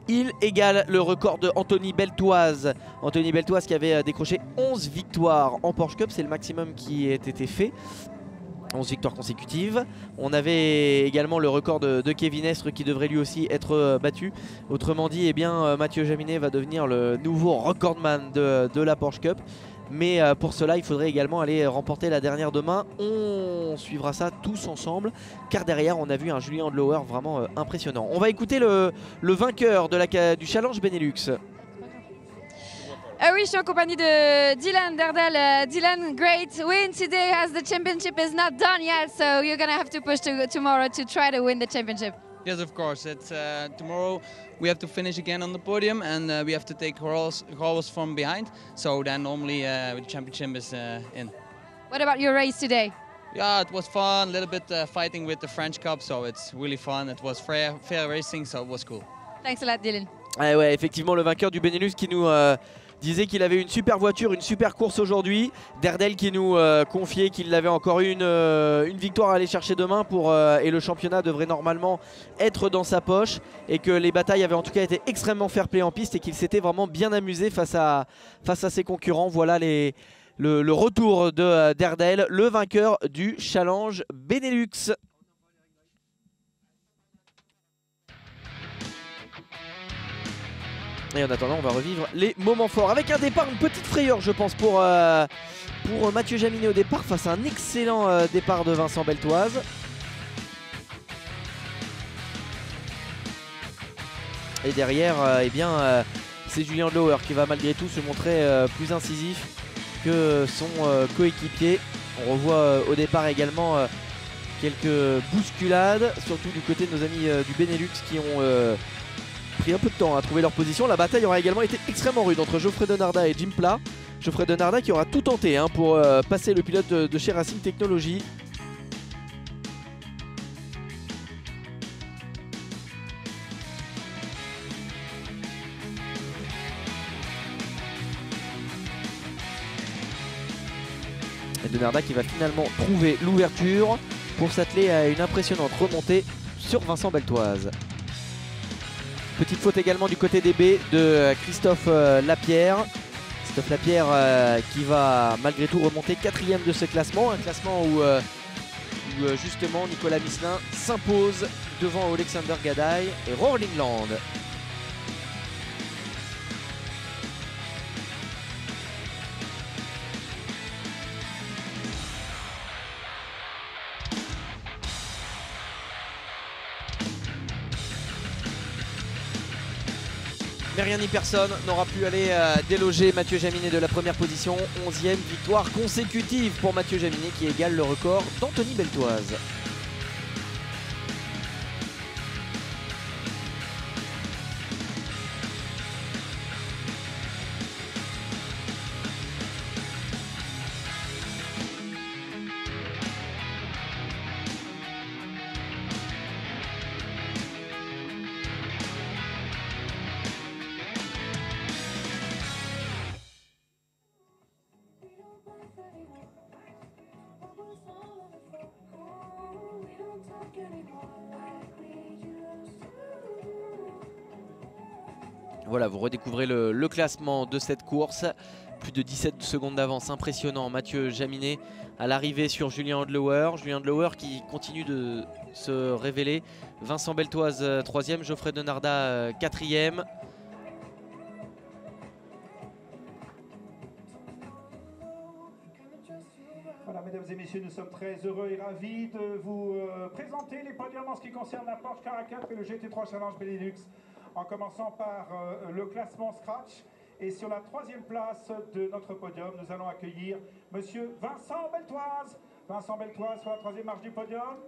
Il égale le record de Anthony Beltoise. Anthony Beltoise qui avait décroché 11 victoires en Porsche Cup, c'est le maximum qui ait été fait. 11 victoires consécutives. On avait également le record de Kevin Estre qui devrait lui aussi être battu. Autrement dit, Mathieu Jaminet va devenir le nouveau recordman de la Porsche Cup. Mais pour cela, il faudrait également aller remporter la dernière demain. On suivra ça tous ensemble, car derrière, on a vu un Julien Andlauer vraiment impressionnant. On va écouter le vainqueur du challenge Benelux. Oui, je suis en compagnie de Dylan Derdel. Dylan, great win today as the championship is not done yet, so you're going to have to push tomorrow to try to win the championship. Yes, of course. It's tomorrow we have to finish again on the podium and we have to take goals from behind. So then normally the championship is in. What about your race today? Yeah, it was fun. A little bit fighting with the French Cup, so it's really fun. It was fair racing, so it was cool. Thanks a lot, Dylan. Ouais, effectivement, le vainqueur du Benelux qui nous disait qu'il avait une super voiture, une super course aujourd'hui. Derdel qui nous confiait qu'il avait encore une victoire à aller chercher demain et le championnat devrait normalement être dans sa poche et que les batailles avaient en tout cas été extrêmement fair-play en piste et qu'il s'était vraiment bien amusé face à ses concurrents. Voilà le retour de Derdel, le vainqueur du challenge Benelux. Et en attendant, on va revivre les moments forts avec un départ, une petite frayeur je pense pour Mathieu Jaminet au départ face à un excellent départ de Vincent Beltoise. Et derrière, eh bien, c'est Julien Andlauer qui va malgré tout se montrer plus incisif que son coéquipier. On revoit au départ également quelques bousculades, surtout du côté de nos amis du Benelux qui ont pris un peu de temps à trouver leur position. La bataille aura également été extrêmement rude entre Geoffrey Denarda et Jim Pla. Geoffrey Denarda qui aura tout tenté pour passer le pilote de chez Racing Technologies. Et Denarda qui va finalement trouver l'ouverture pour s'atteler à une impressionnante remontée sur Vincent Beltoise. Petite faute également du côté des B de Christophe Lapierre. Christophe Lapierre qui va malgré tout remonter 4e de ce classement. Un classement où justement Nicolas Misselin s'impose devant Alexander Gadaï et Roar Lindland. Mais rien ni personne n'aura pu aller déloger Mathieu Jaminet de la première position. 11e victoire consécutive pour Mathieu Jaminet qui égale le record d'Anthony Beltoise. Voilà, vous redécouvrez le classement de cette course. Plus de 17 secondes d'avance, impressionnant. Mathieu Jaminet à l'arrivée sur Julien Andlauer. Julien Andlauer qui continue de se révéler. Vincent Beltoise 3e, Geoffrey Denarda 4e. Voilà, mesdames et messieurs, nous sommes très heureux et ravis de vous présenter les podiums en ce qui concerne la Porsche Caracal et le GT3 Challenge Benelux. En commençant par le classement Scratch. Et sur la 3e place de notre podium, nous allons accueillir monsieur Vincent Beltoise. Vincent Beltoise sur la 3e marche du podium.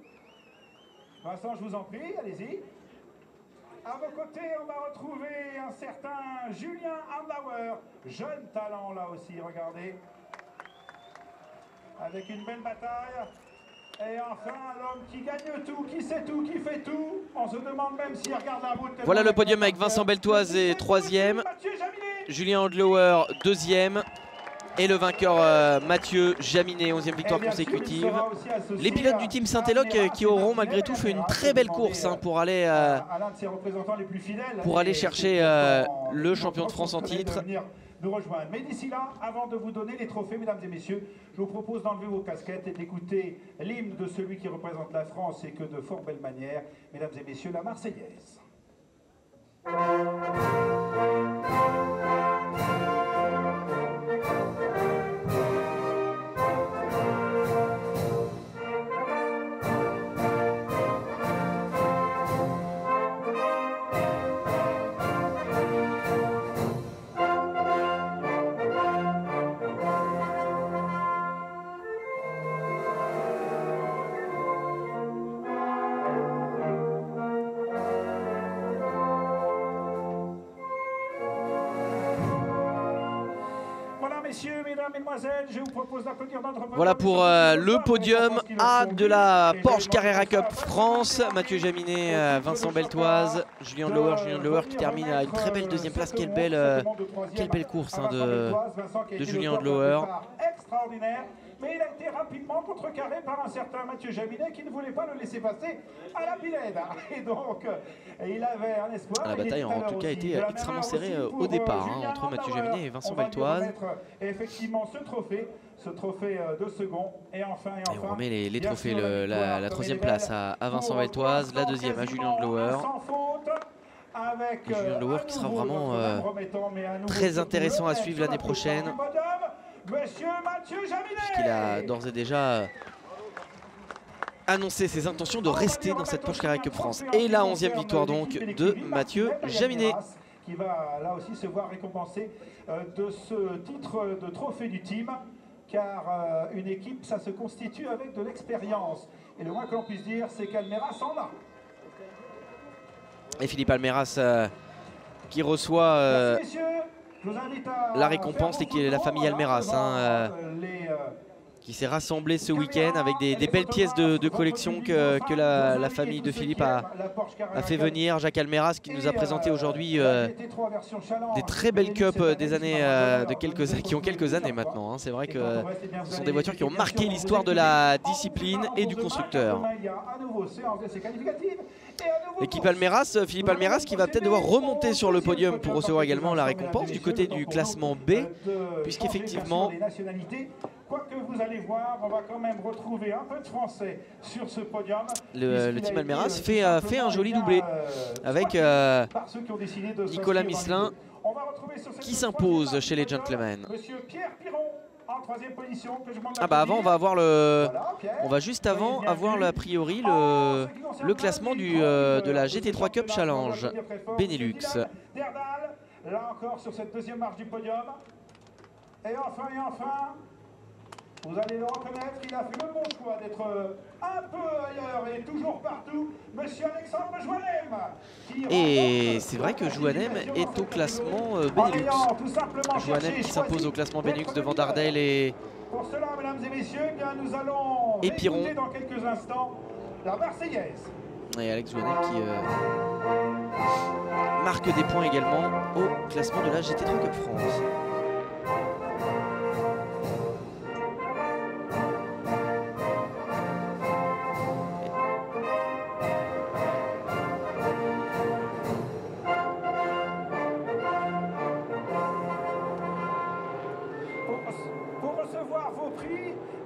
Vincent, je vous en prie, allez-y. À vos côtés, on va retrouver un certain Julien Andlauer. Jeune talent là aussi, regardez. Avec une belle bataille. Et enfin, l'homme qui gagne tout, qui sait tout, qui fait tout. On se demande même s'il regarde la route. Voilà le podium avec Vincent Beltoise et 3e. Julien Andlauer 2e. Et le vainqueur Mathieu Jaminet, 11e victoire consécutive. Les pilotes du team Saint-Éloque qui auront malgré tout fait une très belle course pour aller chercher le champion de France en titre. Nous rejoindre. Mais d'ici là, avant de vous donner les trophées, mesdames et messieurs, je vous propose d'enlever vos casquettes et d'écouter l'hymne de celui qui représente la France et que de fort belle manière, mesdames et messieurs, la Marseillaise. Messieurs, mesdames, mesdemoiselles, je vous propose d'applaudir notre podium. Voilà pour le podium A de la Porsche Carrera Cup France. Mathieu Jaminet, Vincent Beltoise, Julien Andlauer qui termine à une très belle 2e place. Quelle belle course de Julien Andlauer. Extraordinaire. Mais il a été rapidement contrecarré par un certain Mathieu Jaminet qui ne voulait pas le laisser passer à la Pilène. Et donc, il avait un espoir. La bataille en tout cas a été extrêmement serrée au départ entre Mathieu Jaminet et Vincent Beltoise. Effectivement, ce trophée de second. Et enfin, et on remet les trophées. La 3e place à Vincent Beltoise, la 2e à Julien Andlauer. Julien Andlauer qui sera vraiment très intéressant à suivre l'année prochaine. Puisqu'il a d'ores et déjà annoncer ses intentions de rester dans cette Porsche Carrera Cup France. Et la 11e victoire donc de Mathieu Jaminet. Qui va là aussi se voir récompensé de ce titre de trophée du team, car une équipe, ça se constitue avec de l'expérience. Et le moins que l'on puisse dire, c'est qu'Almeras en a. Et Philippe Almeras qui reçoit la récompense, et qui est la famille Almeras, qui s'est rassemblée ce week-end avec des belles pièces de collection que la famille de Philippe a fait venir. Jacques Almeras qui nous a présenté aujourd'hui des très belles cups des années qui ont quelques années maintenant. C'est vrai que ce sont des voitures qui ont marqué l'histoire de la discipline et du constructeur. L'équipe Almeras, Philippe Almeras qui va peut-être devoir remonter sur le podium pour recevoir également la récompense du côté du classement B, puisqu'effectivement quoique vous allez voir, on va quand même retrouver un peu de français sur ce podium. Le team Almeras fait un joli doublé avec Nicolas Misselin qui s'impose chez les gentlemen. Ah bah avant on va juste avant avoir a priori le classement de la GT3 Cup Challenge Benelux. Là encore sur cette deuxième marche du podium. Et enfin, vous allez le reconnaître, il a fait le bon choix d'être un peu ailleurs et toujours partout, monsieur Alexandre Jouanem. Et c'est vrai que Jouanem est au classement Benelux. Jouanem qui s'impose au classement Benelux devant Dardel et pour cela, mesdames et messieurs, eh bien, nous allons Piron dans quelques instants la Marseillaise. Et Alex Jouanem qui marque des points également au classement de la GT3 Cup France.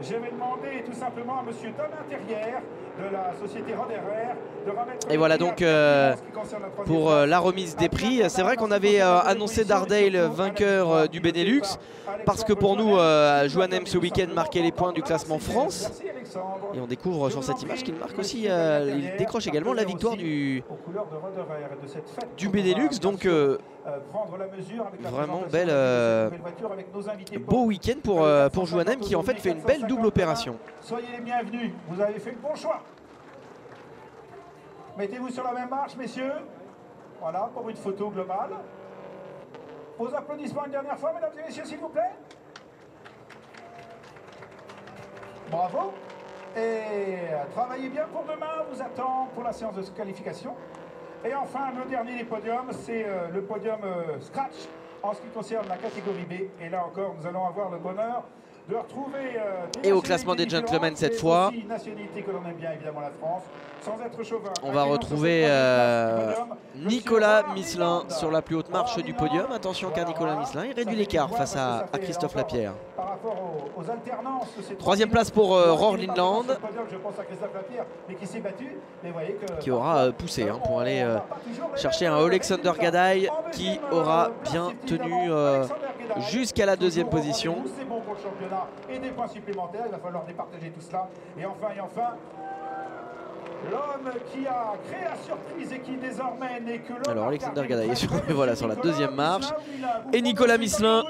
Je vais demander tout simplement à monsieur Thomas Terrière de la société Roderer de remettre... Et voilà donc pour la remise des prix. C'est vrai qu'on avait annoncé Dardale vainqueur du Benelux, parce que pour nous, Jouanem ce week-end marquait les points du classement France. Et on découvre sur cette image qu'il marque aussi, il décroche également la victoire du Benelux. Donc vraiment beau week-end pour Jouanem qui en fait fait une belle double opération. Soyez les bienvenus, vous avez fait le bon choix. Mettez-vous sur la même marche, messieurs. Voilà, pour une photo globale. Vos applaudissements une dernière fois, mesdames et messieurs, s'il vous plaît. Bravo. Et travaillez bien pour demain, vous attend pour la séance de qualification. Et enfin, le dernier des podiums, c'est le podium Scratch en ce qui concerne la catégorie B. Et là encore, nous allons avoir le bonheur de retrouver et au classement des gentlemen cette fois, nationalité que l'on aime bien, évidemment la France, sans être chauvin. On va retrouver Nicolas Misselin sur la plus haute marche du podium. Attention car Nicolas Misselin il réduit l'écart face à Christophe Lapierre. Troisième place pour Roar Lindland, qui aura poussé pour aller chercher un Alexander Gadaï qui aura bien tenu jusqu'à la deuxième position. C'est bon pour le championnat et des points supplémentaires, il va falloir départager tout cela. Et enfin, l'homme qui a créé la surprise et qui désormais n'est que l'homme. Alors Alexander Gadaï est voilà, sur la deuxième marche. Et Nicolas Misselin.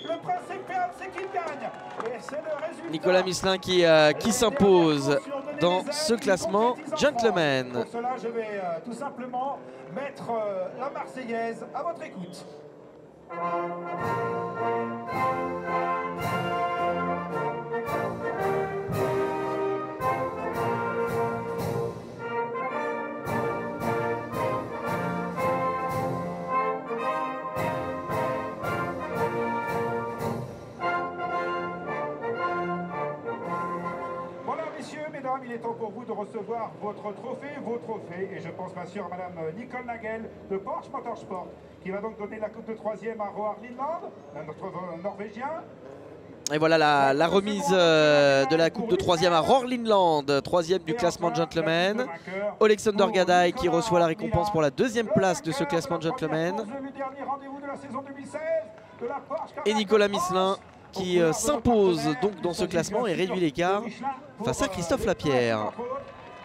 Le principal, c'est qu'il gagne. Et c'est le résultat. Nicolas Misselin qui s'impose dans ce classement gentleman. Pour cela, je vais tout simplement mettre la Marseillaise à votre écoute. Mesdames, il est temps pour vous de recevoir vos trophées, et je pense bien sûr à madame Nicole Nagel de Porsche Motorsport, qui va donc donner la coupe de troisième à Roar Lindland, notre Norvégien. Et voilà la remise de la coupe de troisième à Roar Lindland, troisième du classement gentleman. Alexander Gadaï qui reçoit la récompense pour la deuxième place de ce classement gentleman. Et Nicolas Misselin qui s'impose donc dans ce classement et réduit l'écart face à Christophe Lapierre.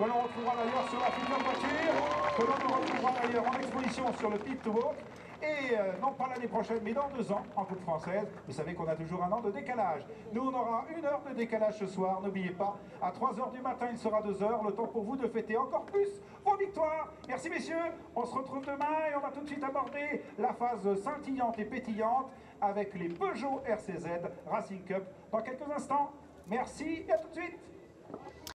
que l'on retrouvera d'ailleurs sur la future voiture, que l'on retrouvera d'ailleurs en exposition sur le Pit to Walk. Et non pas l'année prochaine, mais dans 2 ans, en Coupe française. Vous savez qu'on a toujours 1 an de décalage. Nous, on aura 1 heure de décalage ce soir, n'oubliez pas. À 3 h du matin, il sera 2 h. Le temps pour vous de fêter encore plus vos victoires. Merci messieurs. On se retrouve demain et on va tout de suite aborder la phase scintillante et pétillante avec les Peugeot RCZ Racing Cup dans quelques instants. Merci et à tout de suite.